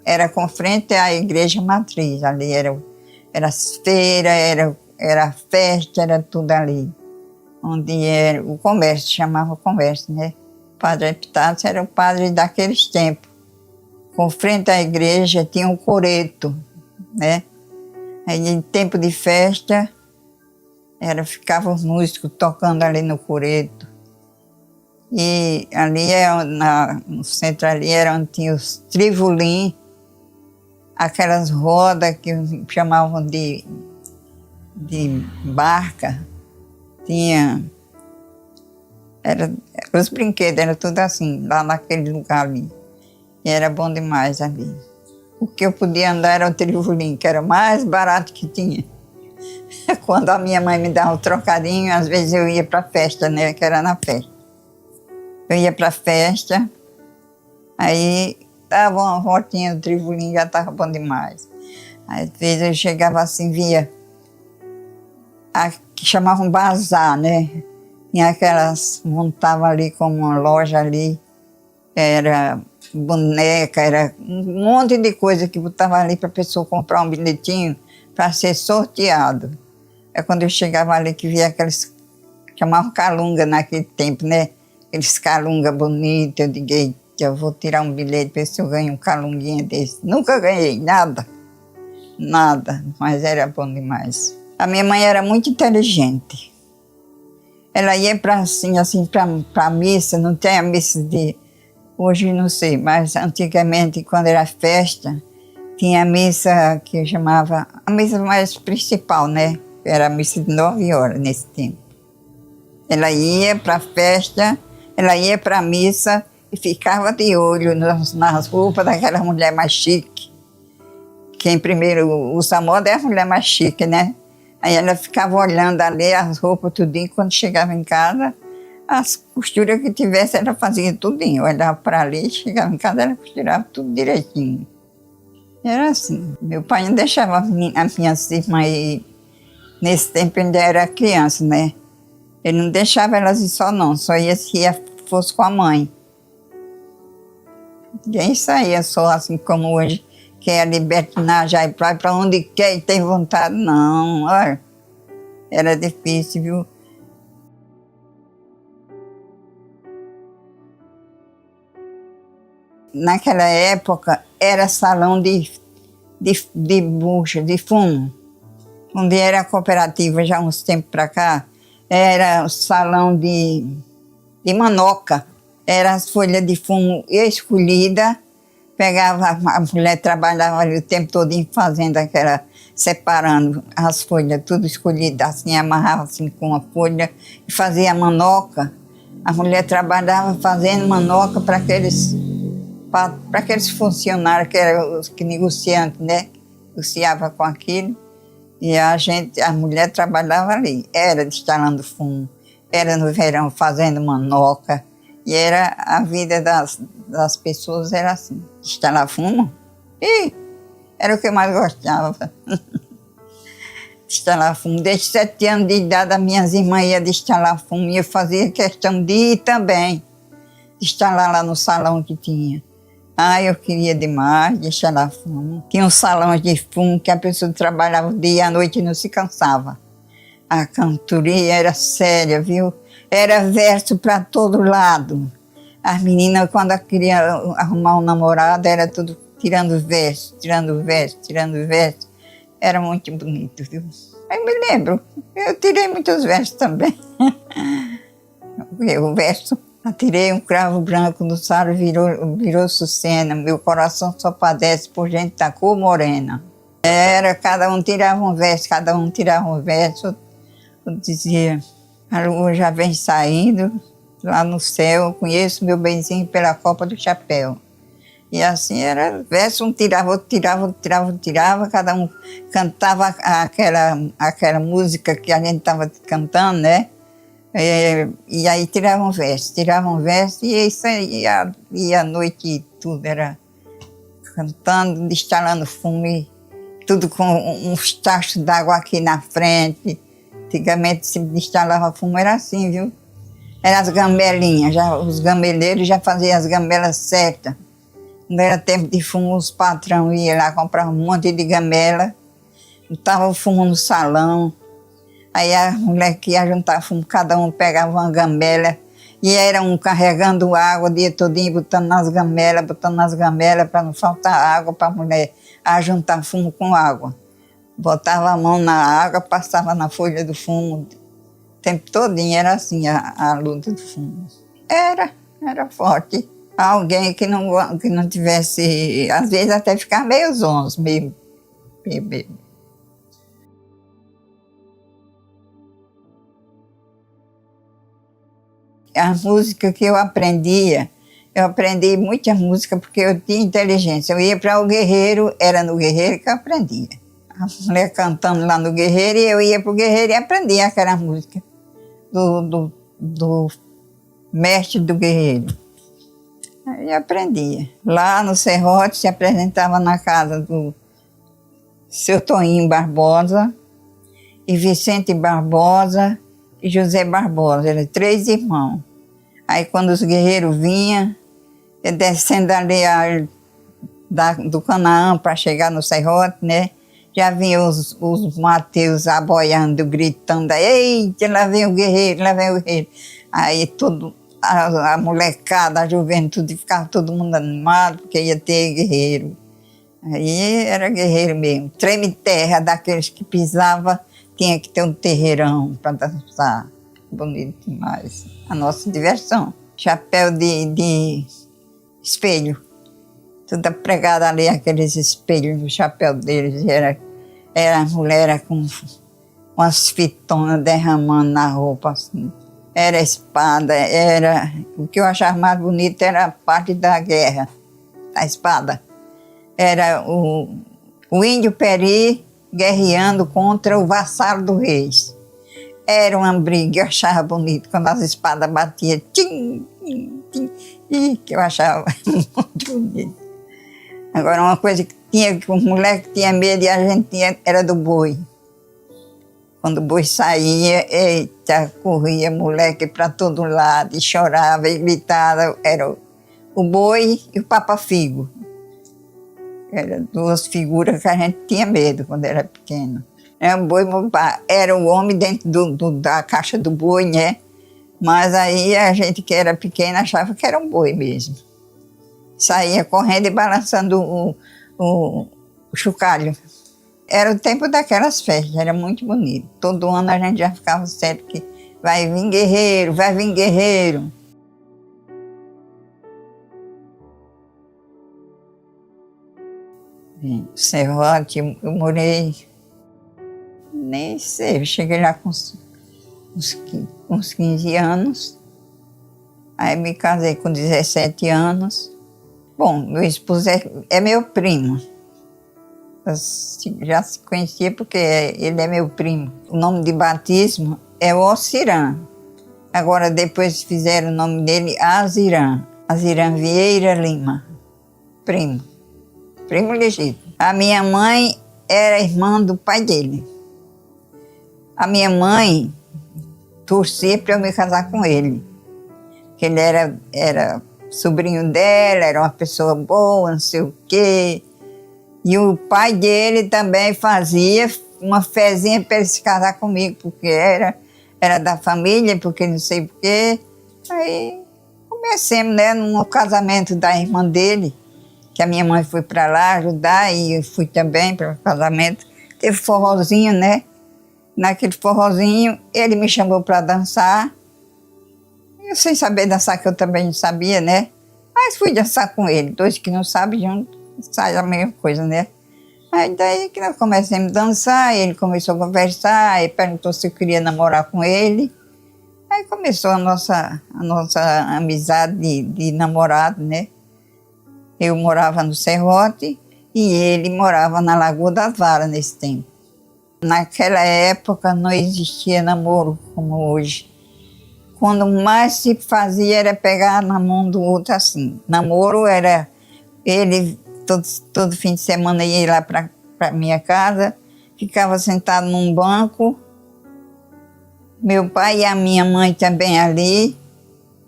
era com frente à igreja matriz, ali era as feiras, era festa, era tudo ali, onde era o comércio, chamava comércio, né. O padre Epitácio era o padre daqueles tempos. Com frente à igreja tinha um coreto, né. Aí em tempo de festa, ficavam os músicos tocando ali no coreto. E ali, no centro ali, era onde tinha os trivolim, aquelas rodas que chamavam de barca. Tinha... os brinquedos eram tudo assim, lá naquele lugar ali. E era bom demais ali. O que eu podia andar era o trivolim, que era o mais barato que tinha. Quando a minha mãe me dava um trocadinho, às vezes eu ia para a festa, né, que era na festa. Eu ia para a festa, aí dava uma voltinha do trivolim, já estava bom demais. Às vezes eu chegava assim, via que chamavam bazar, né? Tinha aquelas, montava ali como uma loja ali, era boneca, era um monte de coisa que botava ali para a pessoa comprar um bilhetinho para ser sorteado. É quando eu chegava ali que via aqueles, chamavam calunga naquele tempo, né? Aqueles calunga bonitos, eu digo, eu vou tirar um bilhete para ver se eu ganho um calunguinha desse. Nunca ganhei, nada, mas era bom demais. A minha mãe era muito inteligente. Ela ia para assim, para a missa, não tem a missa Hoje não sei, mas antigamente, quando era festa, tinha a missa que chamava, a missa mais principal, né? Era a missa de 9 horas nesse tempo. Ela ia para a festa, ela ia para a missa e ficava de olho nas roupas daquela mulher mais chique. Quem primeiro usa moda é a mulher mais chique, né? Aí ela ficava olhando ali as roupas, tudinho, quando chegava em casa, as costuras que tivesse, ela fazia tudinho. Olhava para ali, chegava em casa, ela costurava tudo direitinho. Era assim. Meu pai não deixava as minhas irmãs ir. Nesse tempo ainda era criança, né? Ele não deixava elas ir só não, só ia se fosse com a mãe. Ninguém saía só assim como hoje, que é a libertinagem, aí para onde quer e tem vontade. Não, olha, era difícil, viu? Naquela época era salão de bucha, de fumo. Onde era a cooperativa, já uns tempos para cá, era o salão de manoca. Era as folhas de fumo escolhidas, pegava, a mulher trabalhava ali o tempo todo fazendo aquela, separando as folhas, tudo escolhido, assim, amarrava assim com a folha e fazia manoca. A mulher trabalhava fazendo manoca para aqueles funcionários que eram os negociantes, né? Negociava com aquilo. E a mulher trabalhava ali, era destalando fumo, era no verão fazendo manoca, e era a vida das pessoas era assim, destalar fumo, e era o que eu mais gostava. Destalar fumo, desde 7 anos de idade, as minhas irmãs iam destalar fumo, e eu fazia questão de ir também, destalar lá no salão que tinha. Eu queria demais deixar lá fumo. Tinha uns salões de fumo que a pessoa trabalhava o dia e a noite e não se cansava. A cantoria era séria, viu? Era verso para todo lado. As meninas, quando queriam arrumar um namorado, era tudo tirando verso, tirando verso, tirando verso. Era muito bonito, viu? Eu me lembro, eu tirei muitos versos também. O verso. Atirei um cravo branco no saro, virou sucena. Meu coração só padece por gente da cor morena. Cada um tirava um verso, cada um tirava um verso. Eu dizia, a lua já vem saindo, lá no céu, conheço meu benzinho pela copa do chapéu. E assim era, verso, um tirava, outro tirava, outro tirava, outro tirava, cada um cantava aquela música que a gente estava cantando, né? E aí tiravam verso, e isso aí, e a noite tudo era cantando, destalando fumo, e tudo com uns tachos d'água aqui na frente. Antigamente se destalava fumo, era assim, viu? Eram as gambelinhas, os gameleiros já faziam as gambelas certas. Quando era tempo de fumo, os patrão iam lá comprar um monte de gamela, botava o fumo no salão. Aí a mulher que ia juntar fumo, cada um pegava uma gambela e era um carregando água o dia todinho, botando nas gamelas, para não faltar água para a mulher juntar fumo com água. Botava a mão na água, passava na folha do fumo, o tempo todinho era assim a luta do fumo. Era forte. Alguém que não tivesse, às vezes até ficar meio zonzo, meio. A música que eu aprendi muita música porque eu tinha inteligência. Eu ia para o Guerreiro, era no Guerreiro que eu aprendia. A mulher cantando lá no Guerreiro e eu ia para o Guerreiro e aprendia aquela música do mestre do Guerreiro. Aí aprendia. Lá no Serrote se apresentava na casa do seu Toninho Barbosa e Vicente Barbosa e José Barbosa, eram 3 irmãos. Aí quando os guerreiros vinham, descendo ali do Canaã para chegar no Serrote, né? Já vinham os Mateus aboiando, gritando, eita, lá vem o guerreiro, lá vem o guerreiro. Aí a molecada, a juventude, ficava todo mundo animado, porque ia ter guerreiro. Aí era guerreiro mesmo. Treme-terra, daqueles que pisava, tinha que ter um terreirão para dançar. Bonito demais. A nossa diversão. Chapéu de espelho. Tudo pregado ali, aqueles espelhos no chapéu deles. A mulher era com umas fitonas derramando na roupa, assim. Era espada, o que eu achava mais bonito era a parte da guerra, a espada. Era o índio Peri guerreando contra o vassalo do rei. Era uma briga, eu achava bonito, quando as espadas batiam, tim, tim, tim, e que eu achava muito bonito. Agora, uma coisa que os moleques tinham medo e a gente tinha, era do boi. Quando o boi saía, eita, corria moleque para todo lado, e chorava e gritava. Era o boi e o papa-figo. Eram duas figuras que a gente tinha medo quando era pequeno. Era o homem dentro da caixa do boi, né? Mas aí a gente que era pequena achava que era um boi mesmo. Saía correndo e balançando o chocalho. Era o tempo daquelas festas, era muito bonito. Todo ano a gente já ficava certo que vai vir guerreiro, vai vir guerreiro. Serrote, eu morei, nem sei, eu cheguei lá com uns 15 anos. Aí me casei com 17 anos. Bom, meu esposo é meu primo. Já se conhecia porque ele é meu primo. O nome de batismo é Ocirã. Agora depois fizeram o nome dele Azirã. Azirã Vieira Lima. Primo legítimo. A minha mãe era irmã do pai dele. A minha mãe torcia para eu me casar com ele. Porque ele era sobrinho dela, era uma pessoa boa, não sei o quê. E o pai dele também fazia uma fezinha para ele se casar comigo, porque era da família, porque não sei por quê. Aí comecemos, né, no casamento da irmã dele, que a minha mãe foi para lá ajudar, e eu fui também para o casamento. Teve forrozinho, né? Naquele forrozinho, ele me chamou para dançar. Eu sem saber dançar, que eu também não sabia, né? Mas fui dançar com ele. Dois que não sabem junto, sai a mesma coisa, né? Aí daí que nós começamos a dançar, ele começou a conversar, ele perguntou se eu queria namorar com ele. Aí começou a nossa amizade de namorado, né? Eu morava no Serrote e ele morava na Lagoa das Varas nesse tempo. Naquela época não existia namoro como hoje. Quando mais se fazia era pegar na mão do outro assim. Namoro era ele, todo fim de semana ia lá para minha casa, ficava sentado num banco, meu pai e a minha mãe também ali,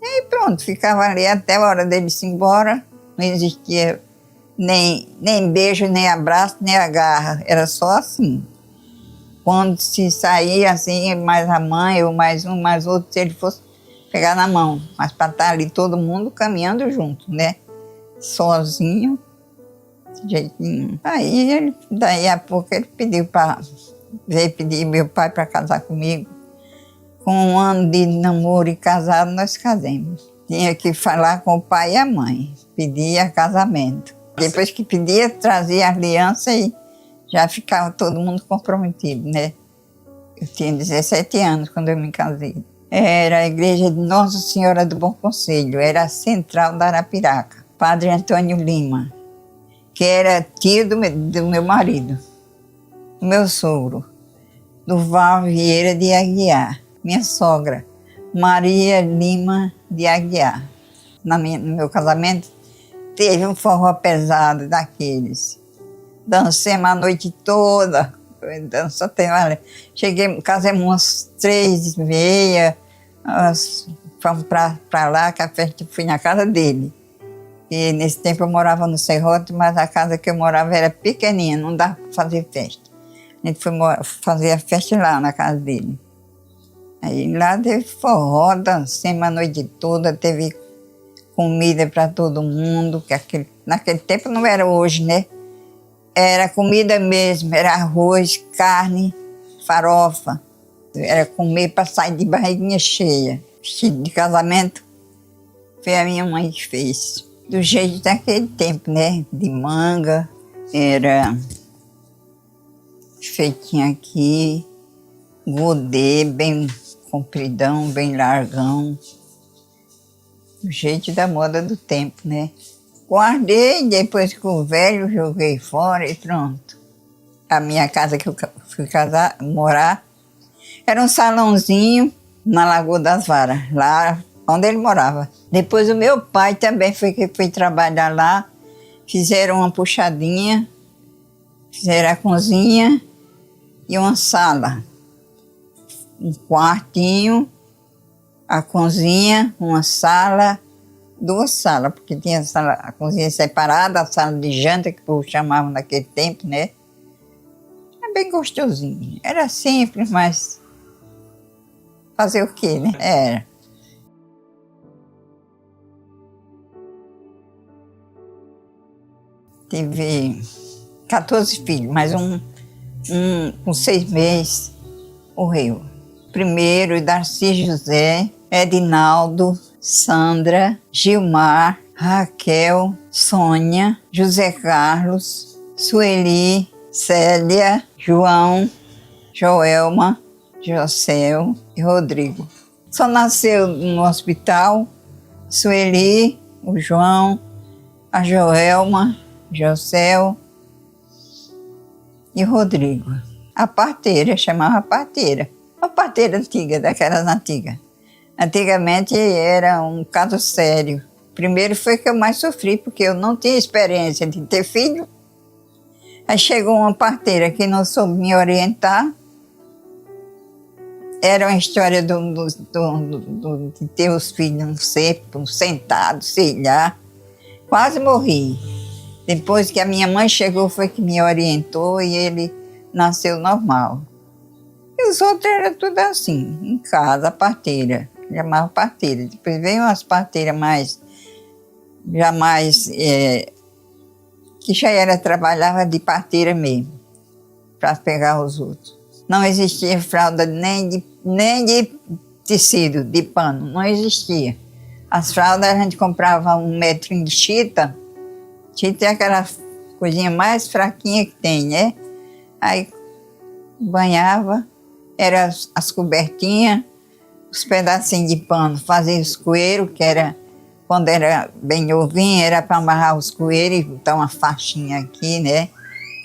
e pronto, ficava ali até a hora deles ir embora. Não existia nem beijo, nem abraço, nem agarra, era só assim. Quando se saía assim, mais a mãe ou mais um, mais outro, se ele fosse pegar na mão, mas para estar ali todo mundo caminhando junto, né? Sozinho, desse jeitinho. Aí, daí a pouco, ele veio pedir meu pai para casar comigo. Com 1 ano de namoro e casado, nós casamos. Tinha que falar com o pai e a mãe, pedia casamento. Depois que pedia, trazia a aliança e já ficava todo mundo comprometido, né? Eu tinha 17 anos quando eu me casei. Era a igreja de Nossa Senhora do Bom Conselho, era a central da Arapiraca. Padre Antônio Lima, que era tio do meu marido, do meu sogro, Durval Vieira de Aguiar. Minha sogra, Maria Lima de Aguiar. No meu casamento, teve um forró pesado daqueles. Dancemos a noite toda. Casamos umas 3h30, fomos para lá, que a festa fui na casa dele. E nesse tempo eu morava no Serrote, mas a casa que eu morava era pequenininha, não dava para fazer festa. A gente foi fazer a festa lá na casa dele. Aí lá teve forró, dancemos a noite toda, teve comida para todo mundo, que naquele tempo não era hoje, né? Era comida mesmo, era arroz, carne, farofa. Era comer para sair de barriguinha cheia. Vestido de casamento foi a minha mãe que fez. do jeito daquele tempo, né? De manga, era feitinho aqui, godê, bem compridão, bem largão. Do jeito da moda do tempo, né? Guardei, depois que o velho joguei fora e pronto. A minha casa que eu fui morar, era um salãozinho na Lagoa das Varas, lá onde ele morava. Depois o meu pai também foi trabalhar lá, fizeram uma puxadinha, fizeram a cozinha e uma sala. Um quartinho, a cozinha, uma sala, duas salas, porque tinha a cozinha separada, a sala de janta, que o povo chamava naquele tempo, né? Era bem gostosinho. Era simples, mas fazer o quê, né? Era. Tive 14 filhos, mas um com 6 meses morreu. Primeiro, Darcy José, Edinaldo, Sandra, Gilmar, Raquel, Sônia, José Carlos, Sueli, Célia, João, Joelma, Josel e Rodrigo. Só nasceu no hospital Sueli, o João, a Joelma, Josel e Rodrigo. A parteira, chamava parteira. Uma parteira antiga, daquelas antigas. Antigamente era um caso sério. Primeiro foi que eu mais sofri, porque eu não tinha experiência de ter filho. Aí chegou uma parteira que não soube me orientar. Era uma história de ter os filhos sentados, sei lá. Quase morri. Depois que a minha mãe chegou, foi que me orientou e ele nasceu normal. E os outros eram tudo assim, em casa, parteira. Chamava parteira. Depois veio umas parteiras que já trabalhava de parteira mesmo, para pegar os outros. Não existia fralda nem de tecido, de pano, não existia. As fraldas a gente comprava 1 metro de chita. Chita é aquela coisinha mais fraquinha que tem, né? Aí banhava, eram as cobertinhas, os pedacinhos de pano, fazia os coeiros, que era, quando era bem novinho, era para amarrar os coeiros e botar uma faixinha aqui, né?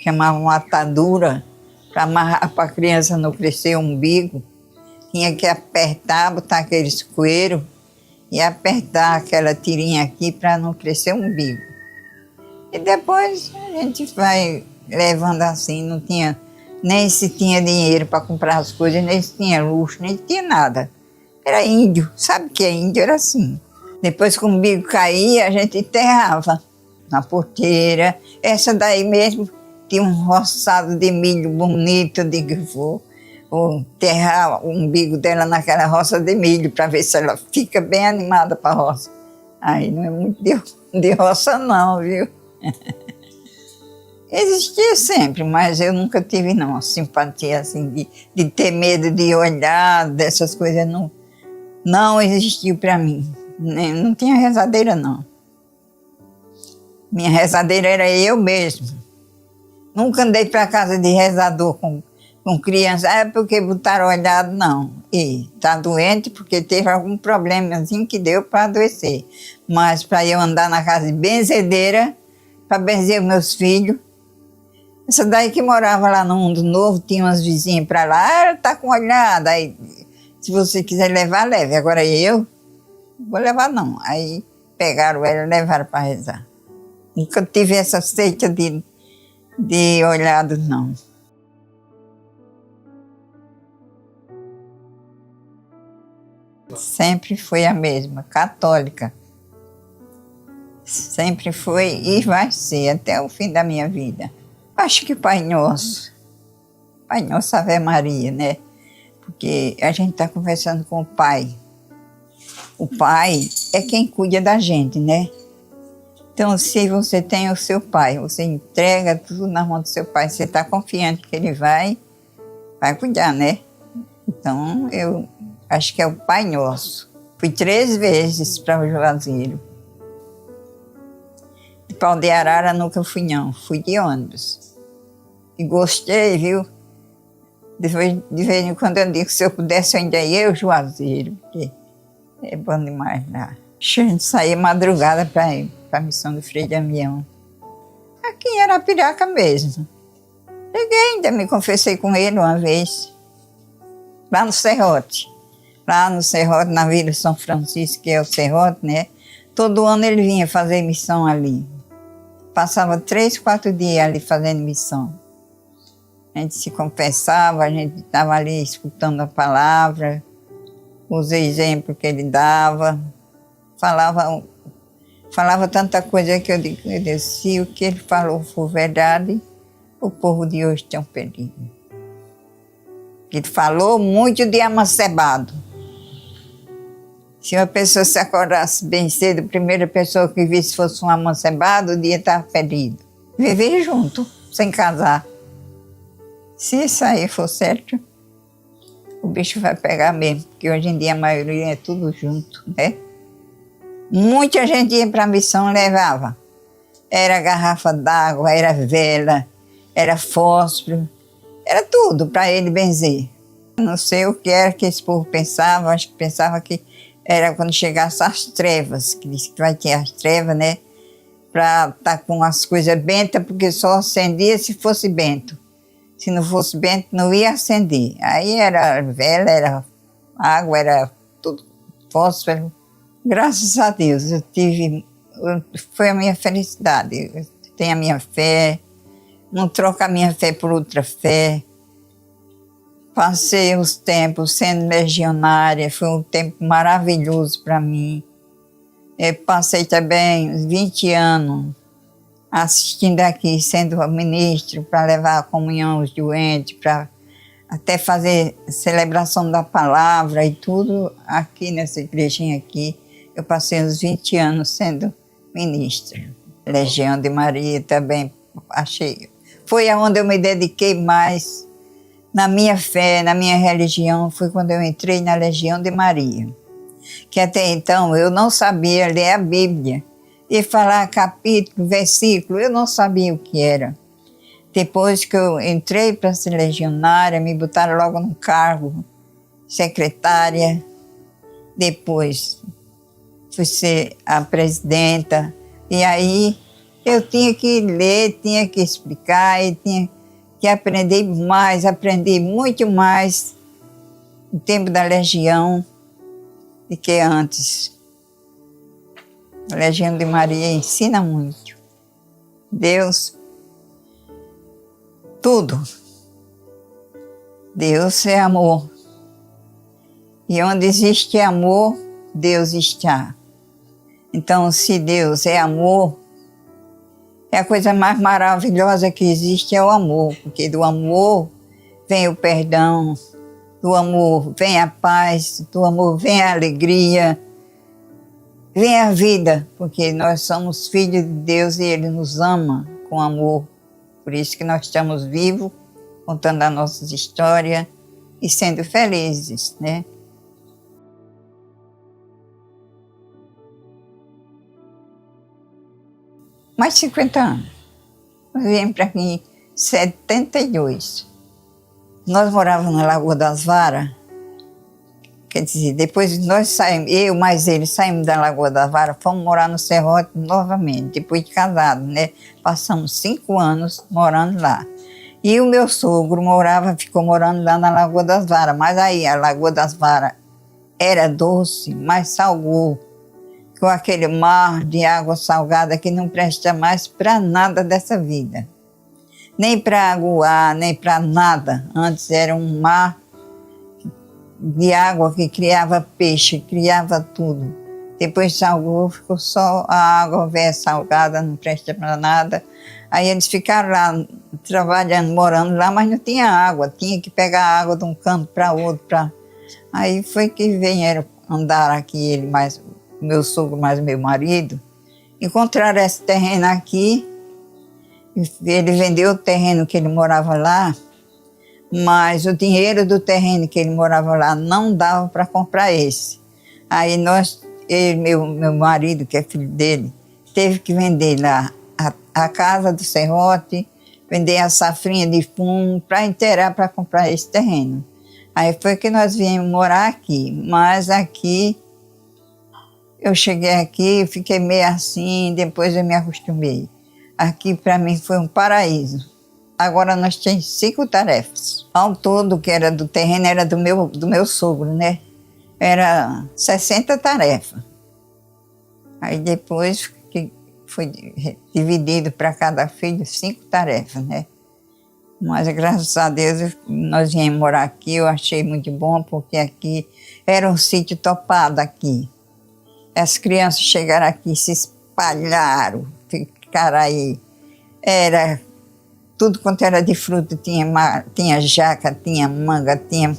Chamavam uma atadura, para amarrar para a criança não crescer o umbigo. Tinha que apertar, botar aqueles coeiros e apertar aquela tirinha aqui para não crescer o umbigo. E depois a gente vai levando assim, não tinha, nem se tinha dinheiro para comprar as coisas, nem se tinha luxo, nem tinha nada. Era índio, sabe o que é índio? Era assim. Depois que o umbigo caía, a gente enterrava na porteira. Essa daí mesmo tinha um roçado de milho bonito, de que vou enterrar o umbigo dela naquela roça de milho para ver se ela fica bem animada para a roça. Aí não é muito de roça não, viu? Existia sempre, mas eu nunca tive não, a simpatia assim de ter medo de olhar, dessas coisas não existiu para mim. Não tinha rezadeira não. Minha rezadeira era eu mesmo. Nunca andei para casa de rezador com criança, porque botaram olhado, não. E está doente porque teve algum problemazinho que deu para adoecer. Mas para eu andar na casa de benzedeira, para benzer meus filhos. Essa daí que morava lá no Mundo Novo, tinha umas vizinhas para lá, ela está com olhada, aí se você quiser levar, leve. Agora eu, não vou levar não. Aí pegaram ela e levaram para rezar. Nunca tive essa seita de olhado, não. Sempre foi a mesma, católica. Sempre foi e vai ser até o fim da minha vida. Acho que Pai Nosso, Ave Maria, né? Porque a gente está conversando com o Pai. O Pai é quem cuida da gente, né? Então, se você tem o seu Pai, você entrega tudo na mão do seu Pai, você está confiante que Ele vai cuidar, né? Então, eu acho que é o Pai Nosso. Fui 3 vezes para o Juazeiro. Pau de Arara nunca fui não, fui de ônibus. E gostei, viu? De vez em quando eu digo que se eu pudesse eu ainda ia ao Juazeiro, porque é bom demais lá. A gente saía madrugada para ir para a missão do Frei Damião. Aqui em Arapiraca mesmo. Cheguei, ainda me confessei com ele uma vez, lá no Serrote. Lá no Serrote, na Vila São Francisco, que é o Serrote, né? Todo ano ele vinha fazer missão ali. Passava 3, 4 dias ali fazendo missão. A gente se confessava, a gente estava ali escutando a palavra, os exemplos que ele dava. Falava tanta coisa que eu disse, se o que ele falou for verdade, o povo de hoje tem um perigo. Ele falou muito de amancebado. Se uma pessoa se acordasse bem cedo, a primeira pessoa que visse fosse um amancebado, o dia estava perdido. Viver junto, sem casar. Se isso aí for certo, o bicho vai pegar mesmo, porque hoje em dia a maioria é tudo junto, né? Muita gente ia para a missão e levava. Era garrafa d'água, era vela, era fósforo, era tudo para ele benzer. Não sei o que era que esse povo pensava, acho que pensava que era quando chegasse as trevas, que disse que vai ter as trevas, né? Para estar com as coisas bentas, porque só acendia se fosse bento. Se não fosse bento, não ia acender. Aí era vela, era água, era tudo fósforo. Graças a Deus, foi a minha felicidade. Eu tenho a minha fé, não troco a minha fé por outra fé. Passei os tempos sendo legionária, foi um tempo maravilhoso para mim. Eu passei também uns 20 anos assistindo aqui, sendo ministro, para levar a comunhão aos doentes, para até fazer celebração da palavra e tudo aqui nessa igrejinha aqui. Eu passei uns 20 anos sendo ministra. Legião de Maria também, achei. Foi aonde eu me dediquei mais na minha fé, na minha religião, foi quando eu entrei na Legião de Maria. Que até então eu não sabia ler a Bíblia e falar capítulo, versículo, eu não sabia o que era. Depois que eu entrei para ser legionária, me botaram logo no cargo, secretária. Depois fui ser a presidenta. E aí eu tinha que ler, tinha que explicar e tinha que aprender mais, aprendi muito mais no tempo da Legião do que antes. A Legião de Maria ensina muito. Deus, tudo. Deus é amor. E onde existe amor, Deus está. Então, se Deus é amor, a coisa mais maravilhosa que existe é o amor, porque do amor vem o perdão, do amor vem a paz, do amor vem a alegria, vem a vida, porque nós somos filhos de Deus e Ele nos ama com amor. Por isso que nós estamos vivos, contando as nossas histórias e sendo felizes, né? Mais de 50 anos. Nós viemos para aqui em 72. Nós morávamos na Lagoa das Varas. Quer dizer, depois nós saímos, eu mais ele, saímos da Lagoa das Varas, fomos morar no Serrote novamente, depois de casado, né? Passamos 5 anos morando lá. E o meu sogro ficou morando lá na Lagoa das Varas, mas aí a Lagoa das Varas era doce, mas salgou. Com aquele mar de água salgada que não presta mais para nada dessa vida. Nem para aguar, nem para nada. Antes era um mar de água que criava peixe, criava tudo. Depois salgou, ficou só a água velha salgada, não presta para nada. Aí eles ficaram lá, trabalhando, morando lá, mas não tinha água. Tinha que pegar água de um canto para outro. Aí foi que vieram andar aqui, ele mais... meu sogro mais meu marido, encontraram esse terreno aqui. Ele vendeu o terreno que ele morava lá, mas o dinheiro do terreno que ele morava lá não dava para comprar esse. Aí meu marido, que é filho dele, teve que vender lá a casa do serrote, vender a safrinha de fumo para inteirar para comprar esse terreno. Aí foi que nós viemos morar aqui, mas aqui, eu cheguei aqui, fiquei meio assim, depois eu me acostumei. Aqui para mim foi um paraíso. Agora nós temos 5 tarefas. Ao todo, que era do terreno, era do meu sogro, né? Era 60 tarefas. Aí depois que foi dividido para cada filho 5 tarefas, né? Mas graças a Deus nós viemos morar aqui, eu achei muito bom, porque aqui era um sítio topado aqui. As crianças chegaram aqui, se espalharam, ficaram aí. Era tudo quanto era de fruta, tinha jaca, tinha manga, tinha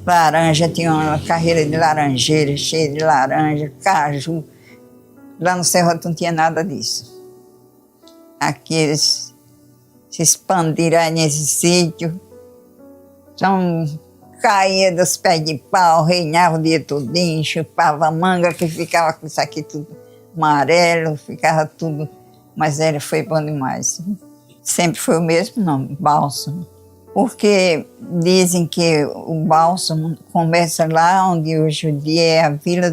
laranja, tinha uma carreira de laranjeira, cheia de laranja, caju. Lá no Serrote não tinha nada disso. Aqui eles se expandiram aí nesse sítio. Então, caía dos pés de pau, reinava o dia todinho, chupava manga, que ficava com isso aqui tudo amarelo, ficava tudo, mas foi bom demais. Sempre foi o mesmo nome, Bálsamo. Porque dizem que o Bálsamo começa lá onde hoje o dia é a Vila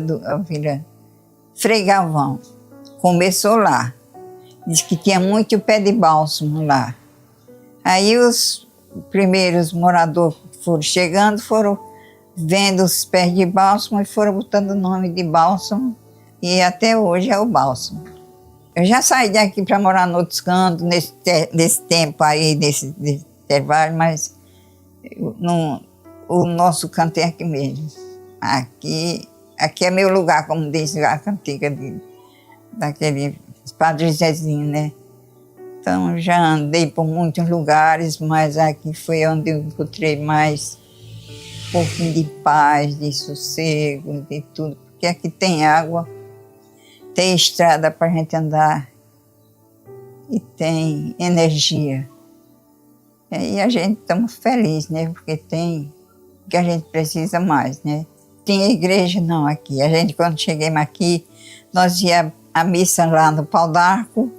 Frei Galvão. Começou lá. Diz que tinha muito pé de bálsamo lá. Aí os primeiros moradores que foram chegando, foram vendo os pés de bálsamo e foram botando o nome de Bálsamo. E até hoje é o Bálsamo. Eu já saí daqui para morar em outros cantos, nesse tempo aí, nesse intervalo, mas o nosso canto é aqui mesmo. Aqui é meu lugar, como diz a cantiga daquele Padre Zezinho, né? Então, já andei por muitos lugares, mas aqui foi onde eu encontrei mais um pouquinho de paz, de sossego, de tudo. Porque aqui tem água, tem estrada para a gente andar e tem energia. E a gente estamos felizes, né? Porque tem o que a gente precisa mais, né? Tinha igreja não aqui. A gente, quando chegamos aqui, nós ia à missa lá no Pau d'Arco,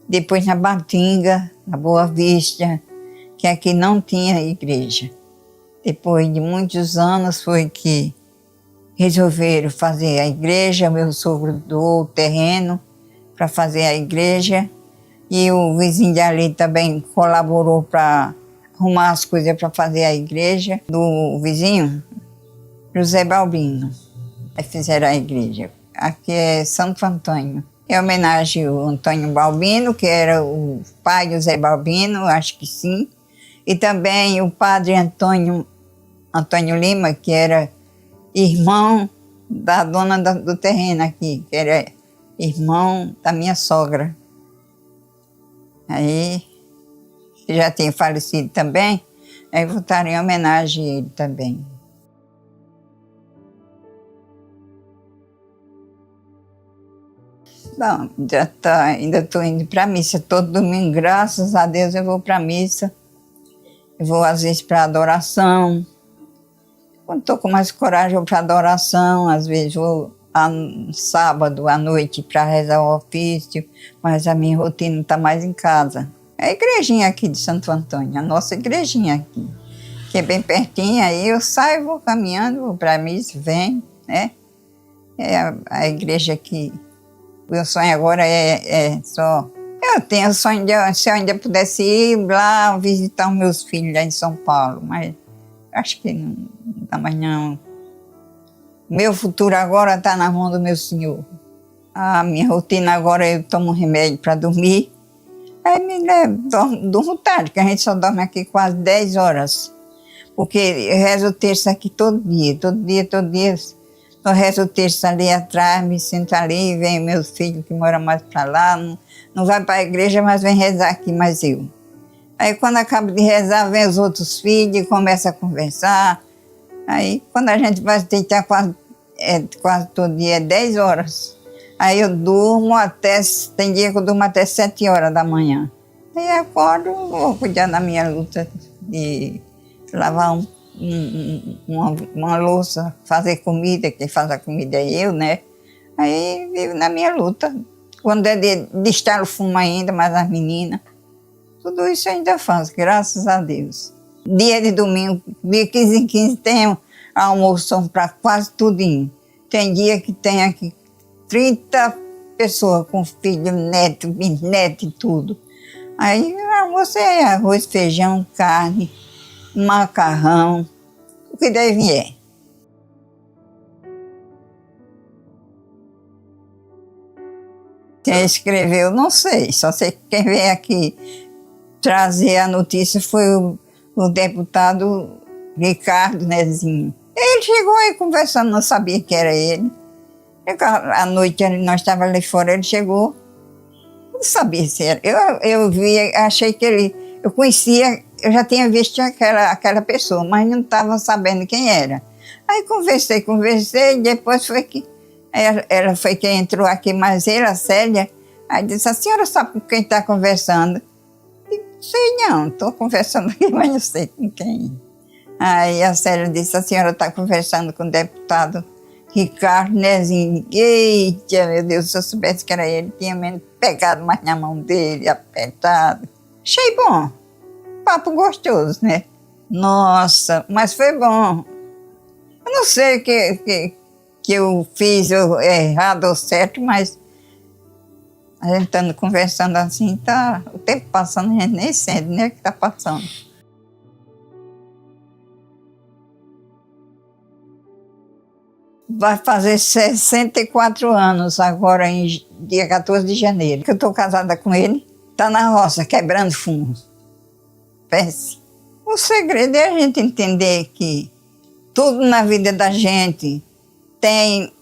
depois na Batinga, na Boa Vista, que aqui não tinha igreja. Depois de muitos anos foi que resolveram fazer a igreja, meu sogro doou o terreno para fazer a igreja, e o vizinho de ali também colaborou para arrumar as coisas para fazer a igreja do vizinho, José Balbino. Aí fizeram a igreja. Aqui é Santo Antônio. Em homenagem ao Antônio Balbino, que era o pai de José Balbino, acho que sim. E também o padre Antônio Lima, que era irmão da dona do terreno aqui, que era irmão da minha sogra. Aí, já tinha falecido também, aí votaram em homenagem a ele também. Bom, ainda estou indo para a missa todo domingo, graças a Deus eu vou para a missa. Eu vou às vezes para adoração. Quando estou com mais coragem, eu vou para adoração. Às vezes vou sábado à noite para rezar o ofício, mas a minha rotina está mais em casa. É a igrejinha aqui de Santo Antônio, a nossa igrejinha aqui, que é bem pertinho. Aí eu saio, vou caminhando, vou para a missa, venho, né? É a igreja aqui. O meu sonho agora é só... Eu tenho o sonho de, se eu ainda pudesse ir lá visitar os meus filhos lá em São Paulo, mas acho que não dá mais não. Meu futuro agora está na mão do meu Senhor. A minha rotina agora, eu tomo remédio para dormir. Aí durmo tarde, que a gente só dorme aqui quase 10 horas. Porque eu rezo o terço aqui todo dia. Eu rezo o terço ali atrás, me sento ali, vem meus filhos que moram mais para lá. Não vai para a igreja, mas vem rezar aqui, mais eu. Aí quando acabo de rezar, vem os outros filhos e começa a conversar. Aí quando a gente vai deitar quase todo dia, é 10 horas. Aí eu durmo tem dia que eu durmo até 7 horas da manhã. Aí acordo, vou cuidar da minha luta de lavar uma louça, fazer comida, quem faz a comida é eu, né? Aí vivo na minha luta, Quando é de estar o fumo ainda, mas as meninas, tudo isso eu ainda faço, graças a Deus. Dia de domingo, dia 15 em 15 tem almoço para quase tudinho. Tem dia que tem aqui 30 pessoas com filho, neto, bisneto e tudo. Aí almoço é arroz, feijão, carne, macarrão, o que daí vier. Quem escreveu, não sei, só sei que quem veio aqui trazer a notícia foi o deputado Ricardo Nezinho. Ele chegou aí conversando, não sabia que era ele. À noite nós estávamos ali fora, ele chegou, não sabia se era. Eu vi, achei que ele, eu conhecia, eu já tinha visto aquela pessoa, mas não estava sabendo quem era. Aí conversei, depois foi que ela foi quem entrou aqui, mas ele, a Célia, aí disse, a senhora sabe com quem está conversando? Eu sei não, estou conversando aqui, mas não sei com quem. Aí a Célia disse, a senhora está conversando com o deputado Ricardo Nezinho. Eita, meu Deus, se eu soubesse que era ele, tinha menos pegado mais na mão dele, apertado. Achei bom, papo gostoso, né? Nossa, mas foi bom. Eu não sei o que eu fiz errado ou certo, mas a gente estando conversando assim, tá, o tempo passando, a gente nem sente, né, o que está passando. Vai fazer 64 anos agora, em dia 14 de janeiro, que eu estou casada com ele. Está na roça, quebrando fumo. Pense. O segredo é a gente entender que tudo na vida da gente tem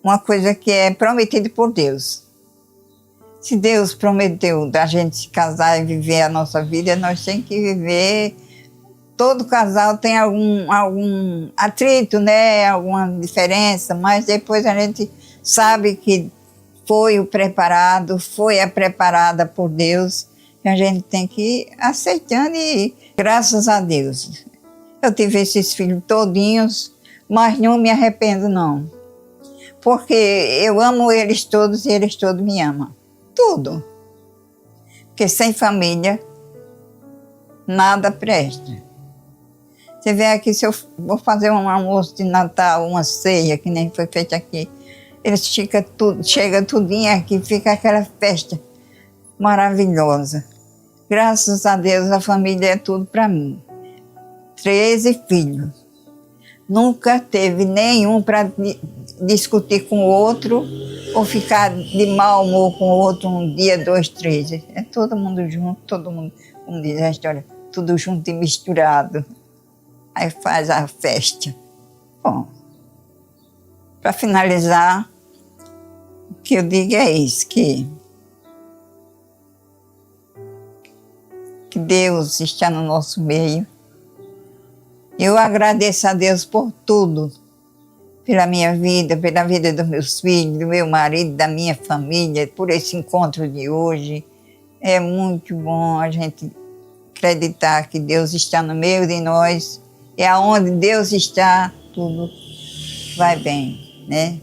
uma coisa que é prometida por Deus. Se Deus prometeu da gente se casar e viver a nossa vida, nós temos que viver. Todo casal tem algum atrito, né? Alguma diferença, mas depois a gente sabe que foi o preparado, foi a preparada por Deus, e a gente tem que ir aceitando e graças a Deus. Eu tive esses filhos todinhos, mas não me arrependo não, porque eu amo eles todos e eles todos me amam. Tudo. Porque sem família, nada presta. Você vê aqui, se eu vou fazer um almoço de Natal, uma ceia, que nem foi feita aqui, eles chega tudinho aqui, fica aquela festa maravilhosa. Graças a Deus, a família é tudo para mim. 13 filhos. Nunca teve nenhum para discutir com o outro ou ficar de mau humor com o outro um dia, 2, 3. É todo mundo junto, todo mundo, como diz a história, tudo junto e misturado. Aí faz a festa. Bom, para finalizar, o que eu digo é isso, que Deus está no nosso meio. Eu agradeço a Deus por tudo, pela minha vida, pela vida dos meus filhos, do meu marido, da minha família, por esse encontro de hoje. É muito bom a gente acreditar que Deus está no meio de nós. E aonde Deus está, tudo vai bem, né?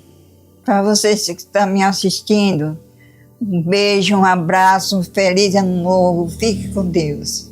Para vocês que estão me assistindo, um beijo, um abraço, um feliz ano novo. Fique com Deus.